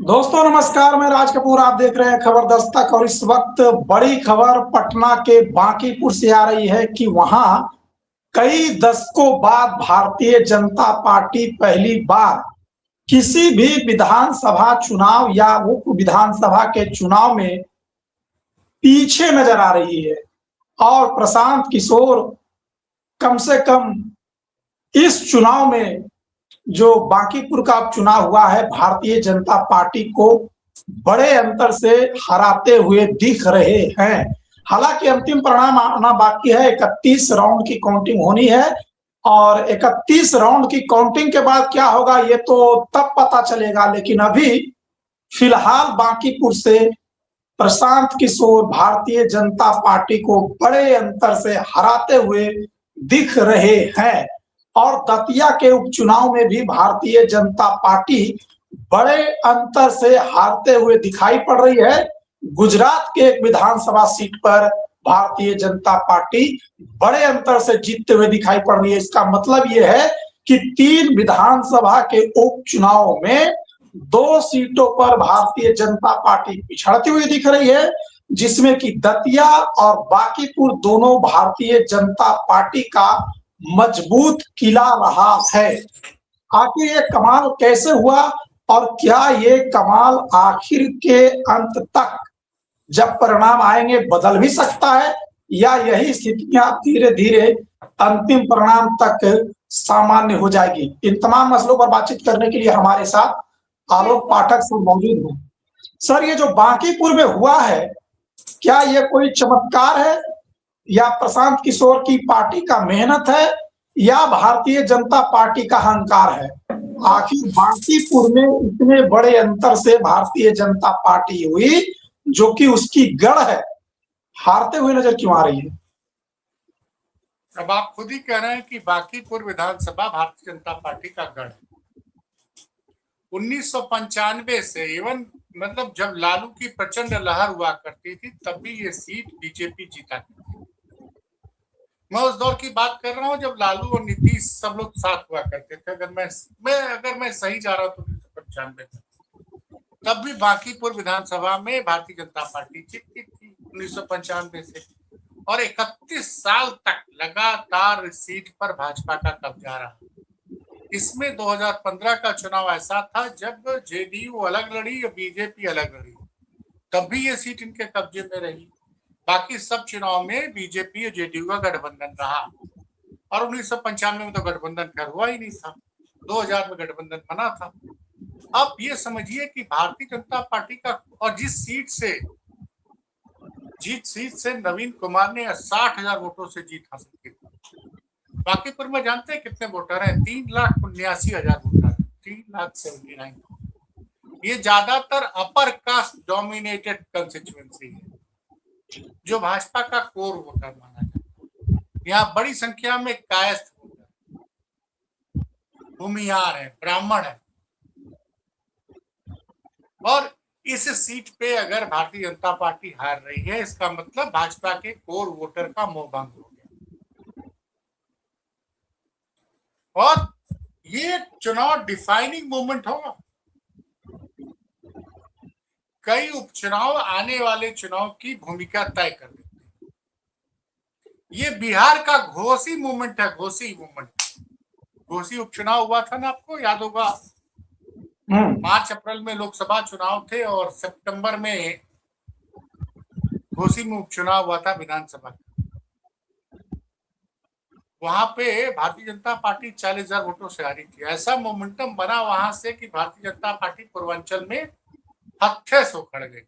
दोस्तों नमस्कार, मैं राज कपूर। आप देख रहे हैं खबर दस्तक और इस वक्त बड़ी खबर पटना के बांकीपुर से आ रही है कि वहां कई दशकों बाद भारतीय जनता पार्टी पहली बार किसी भी विधानसभा चुनाव या उप विधानसभा के चुनाव में पीछे नजर आ रही है। और प्रशांत किशोर कम से कम इस चुनाव में जो बांकीपुर का चुनाव हुआ है भारतीय जनता पार्टी को बड़े अंतर से हराते हुए दिख रहे हैं। हालांकि अंतिम परिणाम आना बाकी है। 31 राउंड की काउंटिंग होनी है और 31 राउंड की काउंटिंग के बाद क्या होगा ये तो तब पता चलेगा। लेकिन अभी फिलहाल बांकीपुर से प्रशांत किशोर भारतीय जनता पार्टी को बड़े अंतर से हराते हुए दिख रहे हैं। और दतिया के उपचुनाव में भी भारतीय जनता पार्टी बड़े अंतर से हारते हुए दिखाई पड़ रही है। गुजरात के एक विधानसभा सीट पर भारतीय जनता पार्टी बड़े अंतर से जीतते हुए दिखाई पड़ रही है। इसका मतलब यह है कि 3 विधानसभा के उपचुनाव में 2 सीटों पर भारतीय जनता पार्टी पिछड़ती हुई दिख रही है, जिसमें कि दतिया और बांकीपुर दोनों भारतीय जनता पार्टी का मजबूत किला रहा है। आखिर ये कमाल कैसे हुआ और क्या ये कमाल आखिर के अंत तक जब परिणाम आएंगे बदल भी सकता है या यही स्थितियां धीरे धीरे अंतिम परिणाम तक सामान्य हो जाएगी। इन तमाम मसलों पर बातचीत करने के लिए हमारे साथ आलोक पाठक सर मौजूद हैं। सर, ये जो बांकीपुर में हुआ है क्या ये कोई चमत्कार है या प्रशांत किशोर की पार्टी का मेहनत है या भारतीय जनता पार्टी का अहंकार है? आखिर बांकीपुर में इतने बड़े अंतर से भारतीय जनता पार्टी हुई जो कि उसकी गढ़ है, हारते हुए नजर क्यों आ रही है? अब आप खुद ही कह रहे हैं कि बांकीपुर विधानसभा भारतीय जनता पार्टी का गढ़ है। 1995 से इवन मतलब जब लालू की प्रचंड लहर हुआ करती थी तब भी ये सीट बीजेपी जीता करती थी। मैं उस दौर की बात कर रहा हूं जब लालू और नीतीश सब लोग साथ हुआ करते थे। अगर मैं सही जा रहा हूं तो 1995 तब भी बांकीपुर विधानसभा में भारतीय जनता पार्टी जीतती थी 1995 से। और 31 साल तक लगातार इस सीट पर भाजपा का कब्जा रहा। इसमें 2015 का चुनाव ऐसा था जब जेडीयू अलग लड़ी और बीजेपी अलग लड़ी, तब भी ये सीट इनके कब्जे में रही। बाकी सब चुनाव में बीजेपी और जेडीयू का गठबंधन रहा। और 1995 में तो गठबंधन खैर हुआ ही नहीं था, 2000 में गठबंधन बना था। अब ये समझिए कि भारतीय जनता पार्टी का और जिस सीट से नवीन कुमार ने 60,000 वोटों से जीत हासिल की। बांकीपुर में जानते हैं कितने वोटर हैं? 3,79,000 वोटर, 3,79,000। ये ज्यादातर अपर कास्ट डोमिनेटेड कंस्टिट्यूएंसी है जो भाजपा का कोर वोटर माना जाता है। यहाँ बड़ी संख्या में कायस्थ वोटर, भूमिहार है, ब्राह्मण है। और इस सीट पे अगर भारतीय जनता पार्टी हार रही है इसका मतलब भाजपा के कोर वोटर का मोहभंग हो गया। और ये चुनाव डिफाइनिंग मोमेंट होगा। कई उपचुनाव आने वाले चुनाव की भूमिका तय कर देते हैं। ये बिहार का घोसी मूवमेंट है, घोसी मूवमेंट। घोसी उपचुनाव हुआ था ना, आपको याद होगा। मार्च अप्रैल में लोकसभा चुनाव थे और सितंबर में घोसी में उपचुनाव हुआ था विधानसभा का। वहां पे भारतीय जनता पार्टी 40,000 वोटों से हारी थी। ऐसा मोमेंटम बना वहां से कि भारतीय जनता पार्टी पूर्वांचल में हत्थे से उखड़ गई।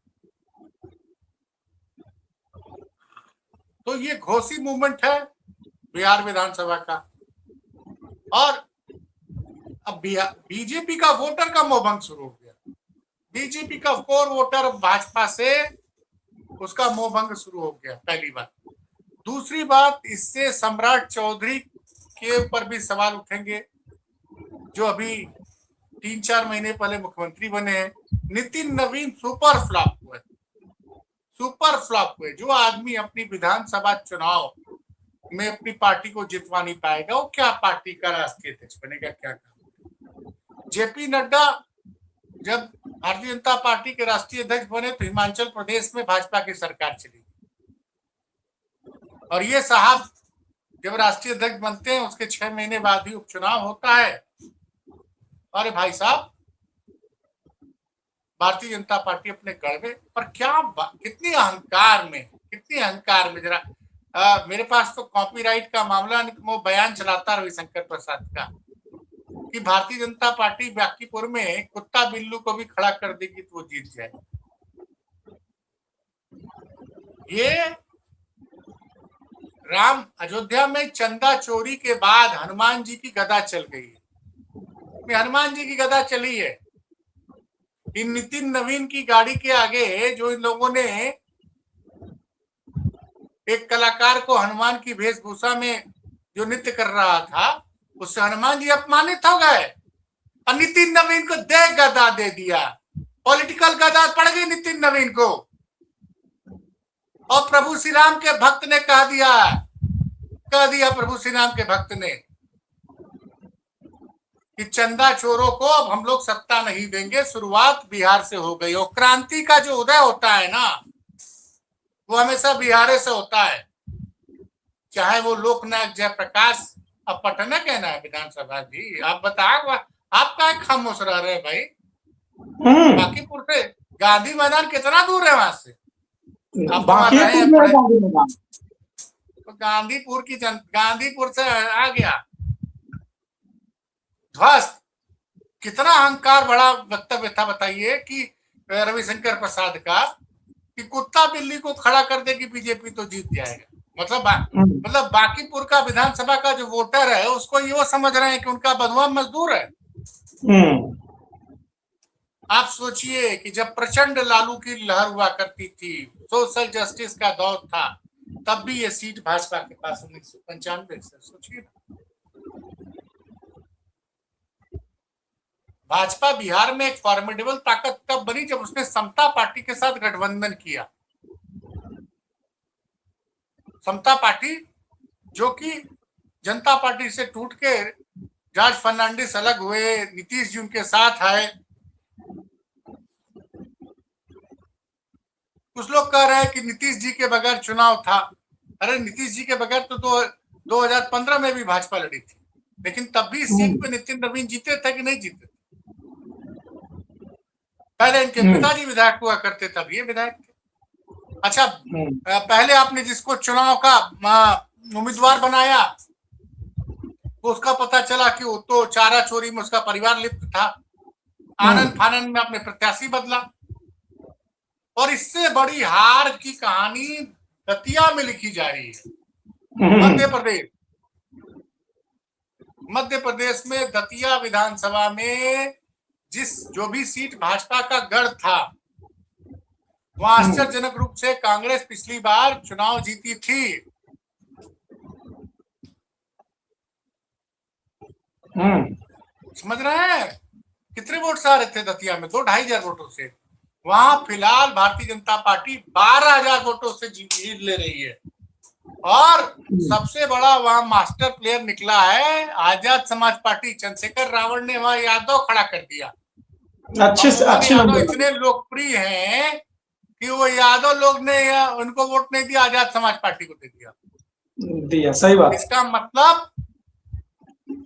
तो ये घोसी मूवमेंट है बिहार विधानसभा का। और अब बीजेपी का वोटर का मोहभंग शुरू हो गया। बीजेपी का कोर वोटर भाजपा से उसका मोहभंग शुरू हो गया, पहली बात। दूसरी बात, इससे सम्राट चौधरी के ऊपर भी सवाल उठेंगे जो अभी 3-4 महीने पहले मुख्यमंत्री बने हैं। नितिन नवीन सुपर फ्लॉप हुए। जो आदमी अपनी विधानसभा चुनाव में अपनी पार्टी को जितवा नहीं पाएगा वो क्या पार्टी का राष्ट्रीय अध्यक्ष बनेगा, क्या काम? जेपी नड्डा जब भारतीय जनता पार्टी के राष्ट्रीय अध्यक्ष बने तो हिमाचल प्रदेश में भाजपा की सरकार चली, और ये साहब जब राष्ट्रीय अध्यक्ष बनते हैं उसके 6 महीने बाद ही उपचुनाव होता है। अरे भाई साहब, भारतीय जनता पार्टी अपने गढ़ में, पर क्या कितनी अहंकार में जरा मेरे पास तो कॉपीराइट का मामला, वो बयान चलाता रविशंकर प्रसाद का कि भारतीय जनता पार्टी बांकीपुर में कुत्ता बिल्लू को भी खड़ा कर देगी तो वो जीत जाए। ये राम अयोध्या में चंदा चोरी के बाद हनुमान जी की गदा चल गई है। हनुमान जी की गदा चली है। इन नितिन नवीन की गाड़ी के आगे जो इन लोगों ने एक कलाकार को हनुमान की वेशभूषा में जो नृत्य कर रहा था, उससे हनुमान जी अपमानित हो गए और नितिन नवीन को गदा दे दिया। पॉलिटिकल गदा पड़ गई नितिन नवीन को, और प्रभु श्री राम के भक्त ने कह दिया प्रभु श्री राम के भक्त ने कि चंदा चोरों को अब हम लोग सत्ता नहीं देंगे। शुरुआत बिहार से हो गई, और क्रांति का जो उदय होता है ना, वो हमेशा बिहार से होता है। चाहे वो लोकनायक जयप्रकाश, अब पटना कहना है विधानसभा जी, आप बताओ आप क्या खामोश रह रहे भाई? बांकीपुर से गांधी मैदान कितना दूर है वहां से? गांधीपुर से आ गया ध्वस्त। कितना अहंकार बड़ा वक्तव्य था बताइए कि रविशंकर प्रसाद का कि कुत्ता बिल्ली को खड़ा कर देगी बीजेपी तो जीत जाएगा। मतलब बांकीपुर का विधानसभा का जो वोटर है उसको ये वो समझ रहे हैं कि उनका बंधुआ मजदूर है। आप सोचिए कि जब प्रचंड लालू की लहर हुआ करती थी, सोशल जस्टिस का दौर था, तब भी ये सीट भाजपा के पास 1995 से। सोचिए भाजपा बिहार में एक फॉर्मिडेबल ताकत तब बनी जब उसने समता पार्टी के साथ गठबंधन किया। समता पार्टी जो कि जनता पार्टी से टूट के जॉर्ज फर्नांडिस अलग हुए, नीतीश जी उनके साथ आए। कुछ लोग कह रहे हैं कि नीतीश जी के बगैर चुनाव था। अरे नीतीश जी के बगैर तो 2015 में भी भाजपा लड़ी थी, लेकिन तब भी सीट पे नितिन नवीन जीते थे कि नहीं जीते? पहले इनके पिताजी विधायक हुआ करते, तब ये विधायक थे। अच्छा, पहले आपने जिसको चुनाव का उम्मीदवार बनाया तो उसका पता चला कि वो तो चारा चोरी में उसका परिवार लिप्त था। आनंद फानंद में आपने प्रत्याशी बदला, और इससे बड़ी हार की कहानी दतिया में लिखी जा रही है। मध्य प्रदेश में दतिया विधानसभा में जो भी सीट भाजपा का गढ़ था, वहां आश्चर्यजनक रूप से कांग्रेस पिछली बार चुनाव जीती थी। समझ रहे हैं कितने वोट से आ रहे थे दतिया में? 2-2,500 वोटों से। वहां फिलहाल भारतीय जनता पार्टी 12,000 वोटों से जीत ले रही है, और सबसे बड़ा वहां मास्टर प्लेयर निकला है आजाद समाज पार्टी। चंद्रशेखर रावण ने वहां यादव खड़ा कर दिया। अच्छे इतने लोकप्रिय हैं कि वो यादव लोग ने उनको वोट नहीं दिया, आजाद समाज पार्टी को दे दिया। सही बात। इसका मतलब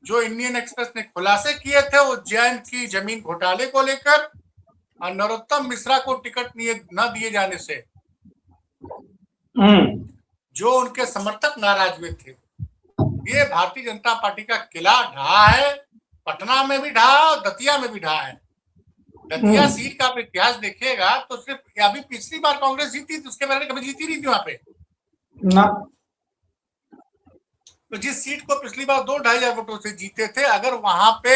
जो इंडियन एक्सप्रेस ने खुलासे किए थे उज्जैन की जमीन घोटाले को लेकर और नरोत्तम मिश्रा को टिकट न दिए जाने से जो उनके समर्थक नाराज हुए थे, ये भारतीय जनता पार्टी का किला ढहा है। पटना में भी ढहा और दतिया में भी ढहा है। दतिया सीट का आप इतिहास देखिएगा तो सिर्फ अभी पिछली बार कांग्रेस जीती थी, उसके पहले कभी जीती नहीं थी वहां पे ना। तो जिस सीट को पिछली बार 2-2,500 वोटों से जीते थे, अगर वहां पे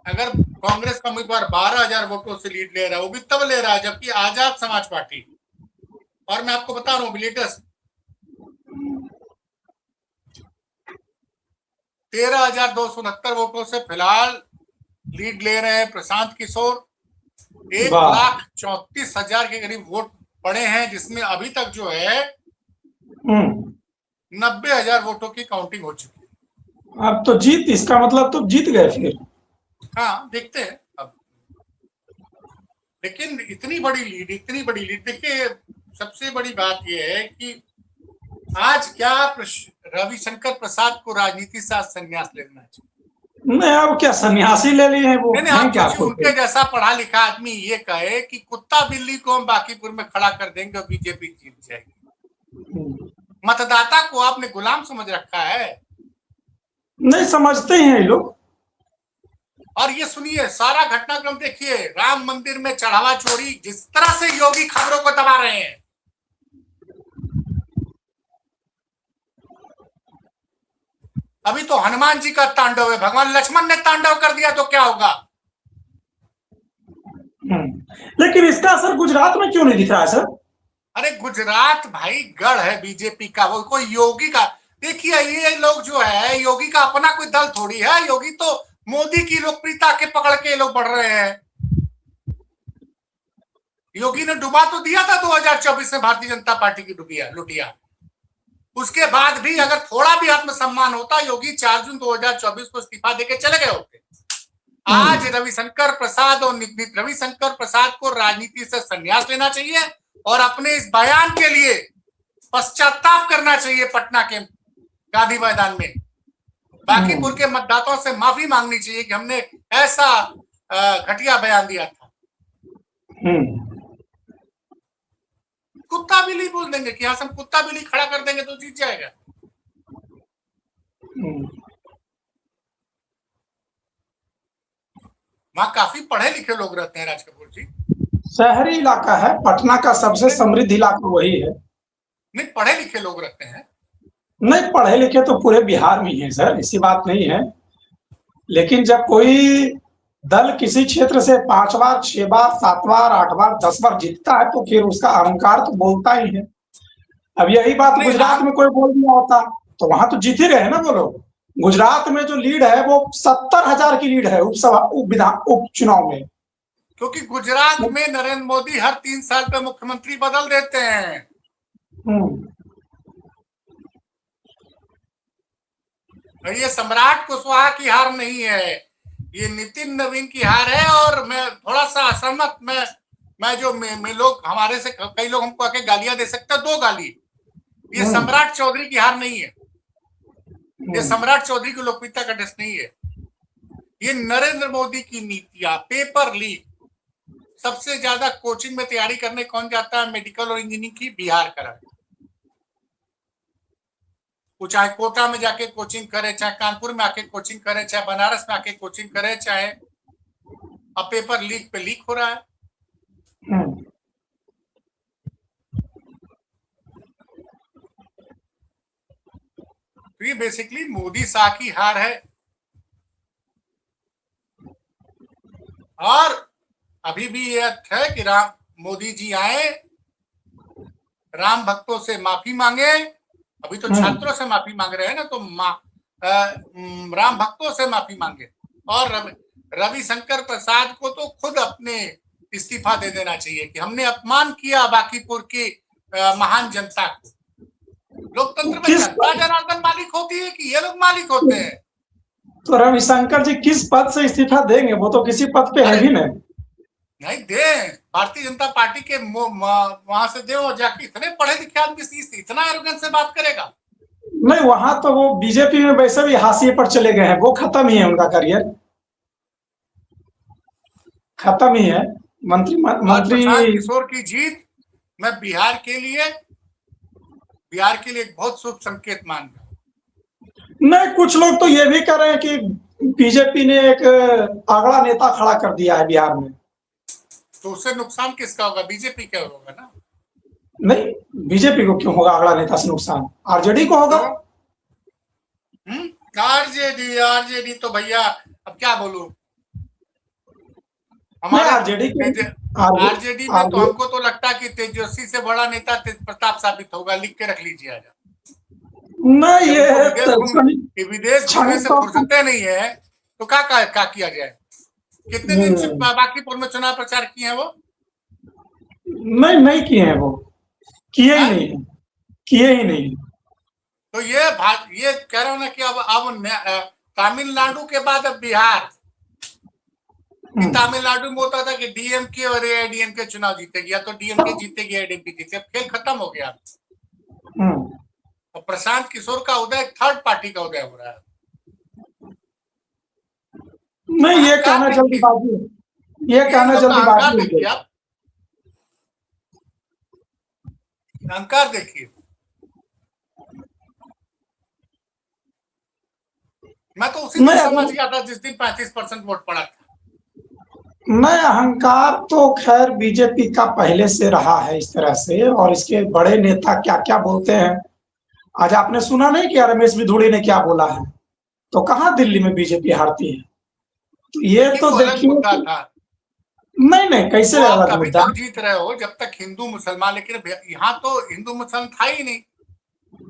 अगर कांग्रेस का उम्मीदवार 12,000 वोटों से लीड ले रहा है, वो भी तब ले रहा है जबकि आजाद समाज पार्टी, और मैं आपको बता रहा हूँ लेटेस्ट 13,269 वोटों से फिलहाल लीड ले रहे हैं प्रशांत किशोर। 1,34,000 के करीब वोट पड़े हैं, जिसमें अभी तक जो है 90,000 वोटों की काउंटिंग हो चुकी है। अब तो जीत, इसका मतलब तो जीत गए फिर। हाँ देखते हैं अब, लेकिन इतनी बड़ी लीड देखिए। सबसे बड़ी बात यह है कि आज क्या रविशंकर प्रसाद को राजनीति से संन्यास लेना चाहिए। नहीं, अब क्या सन्यासी ले लिए हैं वो, नहीं हैं आप क्या सोचिए, खुद उनके जैसा पढ़ा लिखा आदमी ये कहे कि कुत्ता बिल्ली को हम बांकीपुर में खड़ा कर देंगे और बीजेपी जीत जाएगी। मतदाता को आपने गुलाम समझ रखा है। नहीं समझते हैं ये लोग। और ये सुनिए, सारा घटनाक्रम देखिए, राम मंदिर में चढ़ावा चोरी, जिस तरह से योगी खबरों को दबा रहे हैं। अभी तो हनुमान जी का तांडव है, भगवान लक्ष्मण ने तांडव कर दिया तो क्या होगा। लेकिन इसका असर गुजरात में क्यों नहीं दिख रहा है सर? अरे गुजरात भाई गढ़ है बीजेपी का, वो कोई योगी का। देखिए ये लोग जो है, योगी का अपना कोई दल थोड़ी है। योगी तो मोदी की लोकप्रियता के पकड़ के लोग बढ़ रहे हैं। योगी ने डुबा तो दिया था 2024 में भारतीय जनता पार्टी की लुटिया। उसके बाद भी अगर थोड़ा भी आत्मसम्मान होता, योगी 4 जून 2024 को इस्तीफा देके चले गए होते। आज रविशंकर प्रसाद को राजनीति से संन्यास लेना चाहिए और अपने इस बयान के लिए पश्चाताप करना चाहिए। पटना के गांधी मैदान में बांकीपुर के मतदाताओं से माफी मांगनी चाहिए कि हमने ऐसा घटिया बयान दिया था। कुत्ता बिल्ली बोल देंगे कि हम कुत्ता बिल्ली खड़ा कर देंगे तो जीत जाएगा। वहां काफी पढ़े लिखे लोग रहते हैं राज कपूर जी। शहरी इलाका है, पटना का सबसे समृद्ध इलाका वही है। नहीं पढ़े लिखे लोग रहते हैं। नहीं पढ़े लिखे तो पूरे बिहार में ही है सर, ऐसी बात नहीं है। लेकिन जब कोई दल किसी क्षेत्र से 5 बार 6 बार 7 बार 8 बार 10 बार जीतता है तो फिर उसका अहंकार तो बोलता ही है। अब यही बात गुजरात में कोई बोल दिया होता तो वहां तो जीत ही रहे ना वो लोग। गुजरात में जो लीड है वो 70,000 की लीड है उपचुनाव में। क्योंकि गुजरात में नरेंद्र मोदी हर 3 साल पे मुख्यमंत्री बदल देते हैं। और ये सम्राट कुशवाहा की हार नहीं है, ये नितिन नवीन की हार है। और मैं थोड़ा सा असहमत, मैं लोग हमारे से कई लोग हमको आके गालियां दे सकते हैं, 2 गाली। ये सम्राट चौधरी की हार नहीं है, ये सम्राट चौधरी की लोकप्रियता का टेस्ट नहीं है। ये नरेंद्र मोदी की नीतियां, पेपर लीक। सबसे ज्यादा कोचिंग में तैयारी करने कौन जाता है? मेडिकल और इंजीनियरिंग की, बिहार का। वो चाहे कोटा में जाके कोचिंग करे, चाहे कानपुर में आके कोचिंग करे, चाहे बनारस में आके कोचिंग करे, चाहे अब पेपर लीक पे लीक हो रहा है। तो ये बेसिकली मोदी शाह की हार है। और अभी भी यह है कि मोदी जी आए, राम भक्तों से माफी मांगे। अभी तो छात्रों से माफी मांग रहे हैं ना, तो राम भक्तों से माफी मांगे। और रविशंकर प्रसाद को तो खुद अपने इस्तीफा दे देना चाहिए कि हमने अपमान किया बांकीपुर की महान जनता को। लोकतंत्र में जनता जनार्दन मालिक होती है कि ये लोग मालिक होते हैं? तो रविशंकर जी किस पद से इस्तीफा देंगे? वो तो किसी पद पे है ही नहीं दे। भारतीय जनता पार्टी के वहां से दे, और जाके इतने पढ़े लिखे आदमी इतना एरोगेंस से बात करेगा? नहीं, वहां तो वो बीजेपी में वैसे भी हाशिए पर चले गए हैं, वो खत्म ही है, उनका करियर खत्म ही है। मंत्री किशोर की जीत मैं बिहार के लिए एक बहुत शुभ संकेत मान रहा हूं। नहीं, कुछ लोग तो ये भी कर रहे हैं कि बीजेपी ने एक आगड़ा नेता खड़ा कर दिया है बिहार में। तो उससे नुकसान किसका होगा? बीजेपी का होगा ना। नहीं, बीजेपी को क्यों होगा आगड़ा नेता से नुकसान? आरजेडी को होगा। आरजेडी तो भैया अब क्या बोलूं, हमारे आरजेडी में तो हमको तो लगता है कि तेजस्वी से बड़ा नेता तेज प्रताप साबित होगा। लिख के रख लीजिए आज। नहीं, ये विदेश घूमने से फुर्सते नहीं है तो क्या किया जाए? कितने दिन से बांकीपुर में चुनाव प्रचार किए हैं वो? नहीं किए हैं, वो किए ही नहीं। तो ये कह रहा हूं ना कि अब तमिलनाडु के बाद अब बिहार, तमिलनाडु में होता था कि डीएमके और एआईडीएमके चुनाव जीतेगी, या तो डीएमके जीतेगी एआईडीएमके जीते, अब खेल खत्म हो गया। और प्रशांत किशोर का उदय थर्ड पार्टी का उदय हो रहा है। नहीं, ये कहना जल्दीबाजी है, ये कहना जल्दीबाजी देखिए, आप अहंकार देखिए। मैं तो उसी दिन समझ गया था जिस दिन 35% वोट पड़ा था। नहीं, अहंकार तो खैर बीजेपी का पहले से रहा है इस तरह से, और इसके बड़े नेता क्या क्या बोलते हैं। आज आपने सुना नहीं कि रमेश बिधूड़ी ने क्या बोला है? तो कहाँ दिल्ली में बीजेपी हारती है? तो ये तो देखिए, मुद्दा था। नहीं कैसे अलग अभी मुद्दा? तक जीत रहे हो जब तक हिंदू मुसलमान, लेकिन यहाँ तो हिंदू मुसलमान था ही नहीं।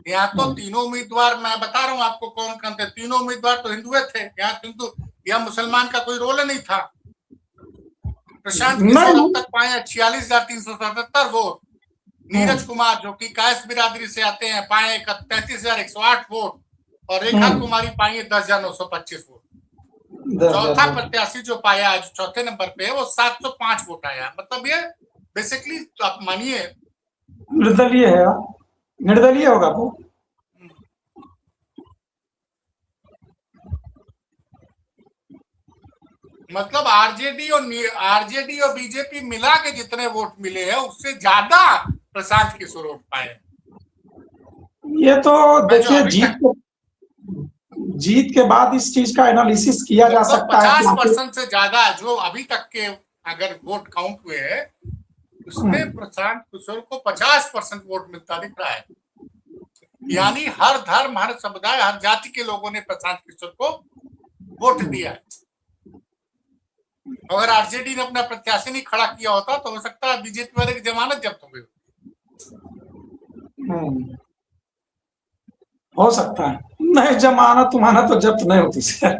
यहाँ तो तीनों उम्मीदवार, मैं बता रहा हूँ आपको कौन कौन थे, तीनों उम्मीदवार तो हिंदुए थे। यहाँ हिंदू या मुसलमान का कोई रोल नहीं था। प्रशांत किशोर अब तक पाए 46,377 वोट। नीरज कुमार जो कि कायस बिरादरी से आते हैं पाए 33,108 वोट, और रेखा कुमारी पाई 10,925 वोट। चौथा प्रत्याशी जो पाया आज चौथे नंबर पे है वो 705 वोट आया। मतलब ये बेसिकली तो आप मानिए निर्दलीय है, निर्दलीय होगा वो। मतलब आरजेडी और बीजेपी मिला के जितने वोट मिले हैं उससे ज्यादा प्रशांत किशोर वोट पाए। ये तो देखिए, जीत के बाद इस चीज का एनालिसिस किया जा सकता है। 50% से ज्यादा जो अभी तक के अगर वोट काउंट हुए हैं उसमें प्रशांत किशोर को 50% वोट मिलता दिख रहा है। यानी हर धर्म, हर समुदाय, हर जाति के लोगों ने प्रशांत किशोर को वोट दिया है। अगर आरजेडी ने अपना प्रत्याशी नहीं खड़ा किया होता तो हो सकता है बीजेपी वाले की जमानत जब्त हो गई। हो सकता है, नहीं जमानत तुम्हारा तो जब्त नहीं होती सर,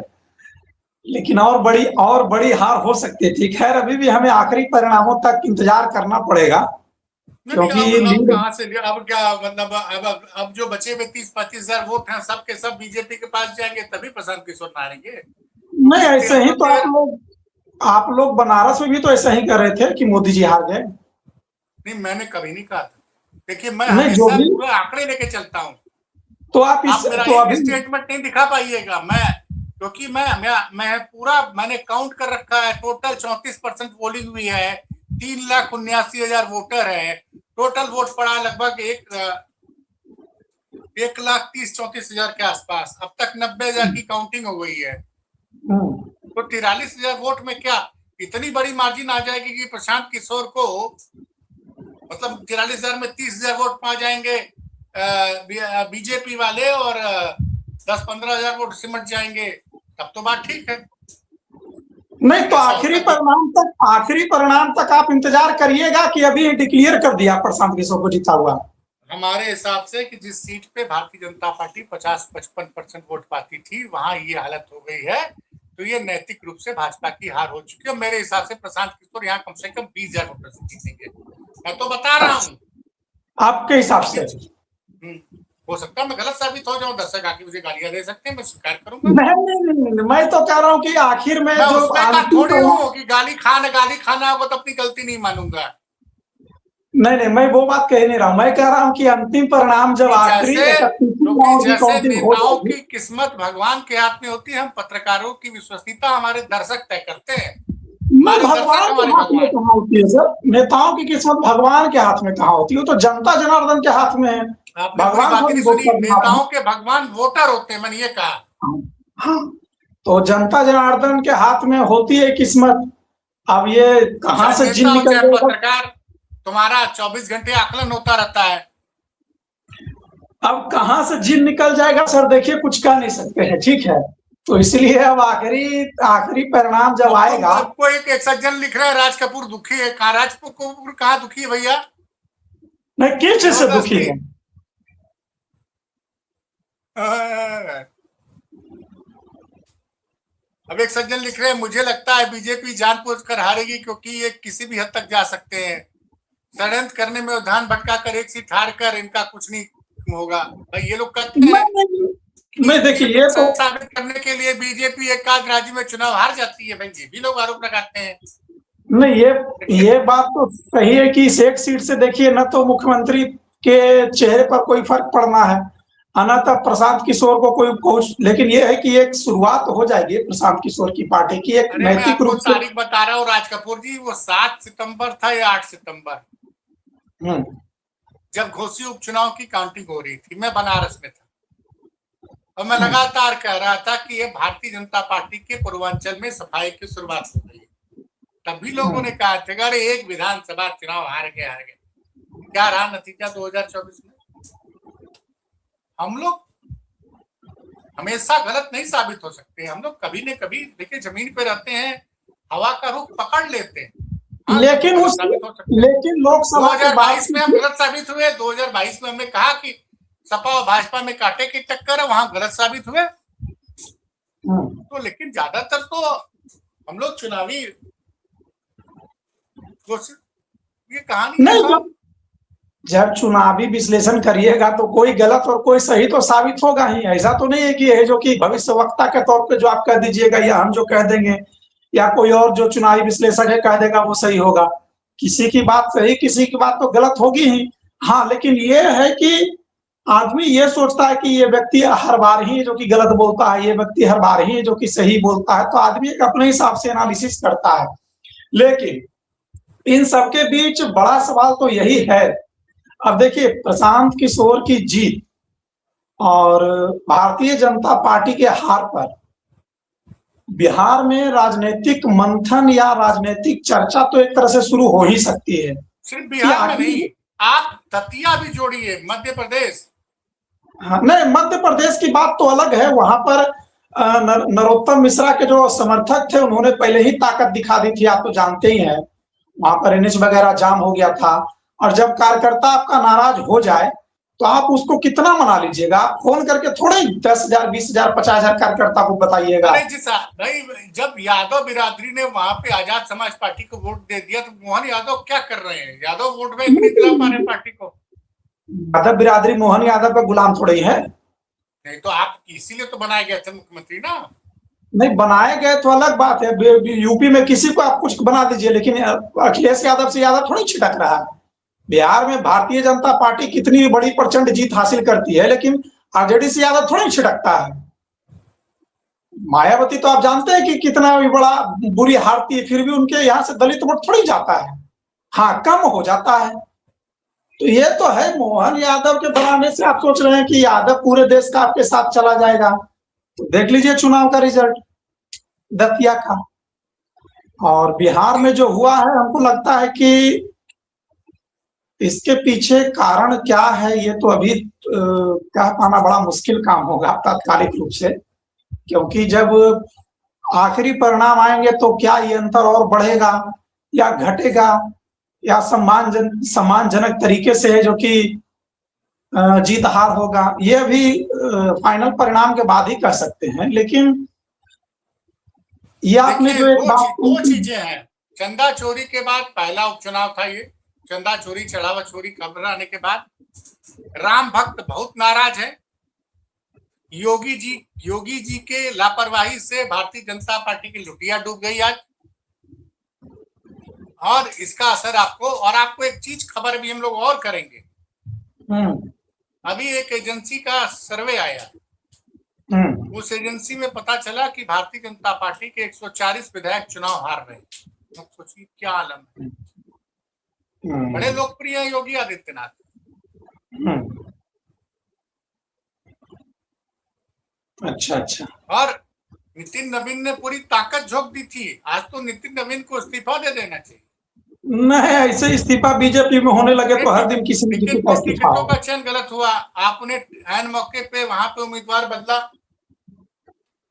लेकिन और बड़ी हार हो सकती थी। खैर अभी भी हमें आखिरी परिणामों तक इंतजार करना पड़ेगा, क्योंकि अब कहां से, अब क्या मतलब, अब जो बचे हुए 30-35 हजार वोट हैं सबके सब बीजेपी के पास जाएंगे, तभी प्रशांत किशोर हारेंगे। नहीं ऐसे ही तो आप लोग बनारस में भी तो ऐसा ही कर रहे थे कि मोदी जी हार गए। नहीं, मैंने कभी नहीं कहा था। देखिए, मैं हमेशा पूरे आंकड़े लेके चलता हूँ। तो आप मेरा एक स्टेटमेंट नहीं दिखा पाइएगा। क्योंकि मैं पूरा मैंने काउंट कर रखा है। टोटल 34% पोलिंग हुई है, 3,79,000 वोटर है। टोटल वोट पड़ा लगभग 1,30,34,000 के आसपास। अब तक 90,000 की काउंटिंग हो गई है। तो 43,000 वोट में क्या इतनी बड़ी मार्जिन आ जाएगी कि प्रशांत किशोर को, मतलब 43,000 में 30,000 वोट पा जाएंगे बीजेपी वाले, और 10-15,000 वोट सिमट जाएंगे, तब तो बात ठीक है। नहीं तो आखिरी परिणाम तक आप इंतजार करिएगा कि अभी डिक्लेयर कर दिया प्रशांत किशोर को जीता हुआ। हमारे हिसाब से कि जिस सीट पे भारतीय जनता पार्टी 50-55% वोट पाती थी वहां ये हालत हो गई है, तो ये नैतिक रूप से भाजपा की हार हो चुकी है। मेरे हिसाब से प्रशांत किशोर यहाँ कम से कम 20,000 वोटर से जीतेंगे। मैं तो बता रहा हूँ आपके हिसाब से। हो सकता है मैं गलत साबित हो जाऊं, दर्शक आके मुझे गालियां दे सकते हैं, मैं स्वीकार करूंगा। नहीं, मैं तो कह रहा हूँ कि आखिर में जो थोड़ी हूँ कि गाली खाना वो तो अपनी गलती नहीं मानूंगा। नहीं, मैं वो बात कह नहीं रहा हूँ। मैं कह रहा हूँ कि अंतिम परिणाम जब आखिरी जैसे नेताओं की किस्मत भगवान के हाथ में होती है, हम पत्रकारों की विश्वसनीयता हमारे दर्शक तय करते हैं। भगवान के हाथ में कहाँ होती है सर? नेताओं की किस्मत भगवान के हाथ में कहाँ होती है? तो जनता जनार्दन के हाथ में है। भगवान नेताओं के भगवान वोटर होते हैं, मैंने ये कहा। हाँ, तो जनता जनार्दन के हाथ में होती है किस्मत। अब ये कहाँ से जिन निकल जाएगा? पत्रकार तुम्हारा 24 घंटे आकलन होता रहता है। अब कहाँ से जिन निकल जाएगा सर, देखिए कुछ कह नहीं सकते हैं, ठीक है। तो इसलिए अब आखिरी परिणाम जब आएगा। आपको एक सज्जन लिख रहा है राज कपूर दुखी है। कहाँ राज कपूर कहाँ दुखी है भैया? नहीं, किस चीज से दुखी है? अब एक सज्जन लिख रहे हैं, मुझे लगता है बीजेपी जानबूझकर हारेगी क्योंकि ये किसी भी हद तक जा सकते हैं। षड्यंत्र करने में ध्यान भटका कर एक सीट हार कर इनका कुछ नहीं होगा। भाई ये लोग कहते हैं नहीं देखिए, ये तो साबित करने के लिए बीजेपी एक आध राज्य में चुनाव हार जाती है, भाई ये भी लोग आरोप लगाते हैं। नहीं, ये बात तो सही है कि इस एक सीट से देखिए न तो मुख्यमंत्री के चेहरे पर कोई फर्क पड़ना है, न तो प्रशांत किशोर को कोई, लेकिन ये है कि एक शुरुआत हो जाएगी प्रशांत किशोर की पार्टी की, एक अरे मैं नैतिक आपको रूप से। तारीख बता रहा हूँ राज कपूर जी, वो 7 सितंबर था या 8 सितंबर, जब घोसी उपचुनाव की काउंटिंग हो रही थी, मैं बनारस में था और मैं लगातार कह रहा था कि ये भारतीय जनता पार्टी के पूर्वांचल में सफाई की शुरुआत हो गई है। तभी लोगों ने कहा था अरे एक विधानसभा चुनाव हार गए। क्या रहा नतीजा 2024 में? हम लोग हमेशा गलत नहीं साबित हो सकते, हम लोग कभी न कभी देखिए जमीन पे रहते हैं, हवा का रुख पकड़ लेते हैं। हाँ, लेकिन गलत उस साबित हो सकते हैं। लेकिन लोकसभा के बाद 2022 में हम गलत साबित हुए। 2022 में हमने कहा कि सपा और भाजपा में कांटे की टक्कर है, वहां गलत साबित हुए। तो लेकिन ज्यादातर तो हम लोग चुनावी ये कहानी है नहीं, साहब। जब चुनावी विश्लेषण करिएगा तो कोई गलत और कोई सही तो साबित होगा ही। ऐसा तो नहीं है कि ये जो कि भविष्यवक्ता के तौर पे जो आप कह दीजिएगा या हम जो कह देंगे या कोई और जो चुनावी विश्लेषक है कह देगा वो सही होगा। किसी की बात सही, किसी की बात तो गलत होगी ही। हाँ, लेकिन ये है कि आदमी ये सोचता है कि ये व्यक्ति हर बार ही जो कि गलत बोलता है, ये व्यक्ति हर बार ही जो कि सही बोलता है, तो आदमी एक अपने हिसाब से एनालिसिस करता है। लेकिन इन सबके बीच बड़ा सवाल तो यही है। अब देखिए, प्रशांत किशोर की जीत और भारतीय जनता पार्टी के हार पर बिहार में राजनीतिक मंथन या राजनीतिक चर्चा तो एक तरह से शुरू हो ही सकती है। सिर्फ बिहार में नहीं, आप दतिया भी जोड़िए, मध्य प्रदेश। हाँ, नहीं, मध्य प्रदेश की बात तो अलग है। वहां पर नरोत्तम मिश्रा के जो समर्थक थे उन्होंने पहले ही ताकत दिखा दी थी, आप तो जानते ही हैं। वहां पर एनएच वगैरह जाम हो गया था, और जब कार्यकर्ता आपका नाराज हो जाए तो आप उसको कितना मना लीजिएगा? आप फोन करके थोड़े 10,000, 20,000, 50,000 कार्यकर्ता को बताइएगा। अरे जी साहब, भाई जब यादव बिरादरी ने वहां पे आजाद समाज पार्टी को वोट दे दिया तो मोहन यादव क्या कर रहे हैं? यादव वोट बैंक नहीं दिला पा रहे पार्टी को। यादव बिरादरी मोहन यादव का गुलाम थोड़ी है। नहीं तो आप इसीलिए तो बनाए गए थे मुख्यमंत्री ना। नहीं, बनाए गए तो अलग बात है। यूपी में किसी को आप कुछ बना दीजिए, लेकिन अखिलेश यादव से यादव थोड़ी छिटक रहा है। बिहार में भारतीय जनता पार्टी कितनी बड़ी प्रचंड जीत हासिल करती है, लेकिन आरजेडी से यादव थोड़ी छिटकता है। मायावती तो आप जानते हैं कि कितना भी बड़ा बुरी हारती है, फिर भी उनके यहाँ से दलित वोट थोड़ी जाता है। हाँ, कम हो जाता है। तो ये तो है, मोहन यादव के बनाने से आप सोच रहे हैं कि यादव पूरे देश का आपके साथ चला जाएगा। तो देख लीजिए चुनाव का रिजल्ट दतिया का। और बिहार में जो हुआ है, हमको लगता है कि इसके पीछे कारण क्या है ये तो अभी कह पाना बड़ा मुश्किल काम होगा तात्कालिक रूप से, क्योंकि जब आखिरी परिणाम आएंगे तो क्या ये अंतर और बढ़ेगा या घटेगा, या सम्मानजनक तरीके से है जो कि जीत हार होगा, ये अभी फाइनल परिणाम के बाद ही कह सकते हैं। लेकिन ये आपने जो एक बात दो चीजें हैं। चंदा चोरी के बाद पहला उपचुनाव था ये, चंदा चोरी चढ़ावा चोरी खबर आने के बाद राम भक्त बहुत नाराज है। योगी जी के लापरवाही से भारतीय जनता पार्टी की लुटिया डूब गई आज, और इसका असर आपको एक चीज खबर भी हम लोग और करेंगे। अभी एक एजेंसी का सर्वे आया, उस एजेंसी में पता चला कि भारतीय जनता पार्टी के 140 विधायक चुनाव हार रहे हैं। सोचिए क्या आलम है। बड़े लोकप्रिय हैं योगी आदित्यनाथ। अच्छा। और नितिन नवीन ने पूरी ताकत झोंक दी थी। आज तो नितिन नवीन को इस्तीफा दे देना चाहिए। नहीं, ऐसे इस्तीफा बीजेपी में होने लगे तो हर दिन किसी न किसी का इस्तीफा टिकटों होगा। का चयन गलत हुआ, आपने ऐन मौके पे वहां पे उम्मीदवार बदला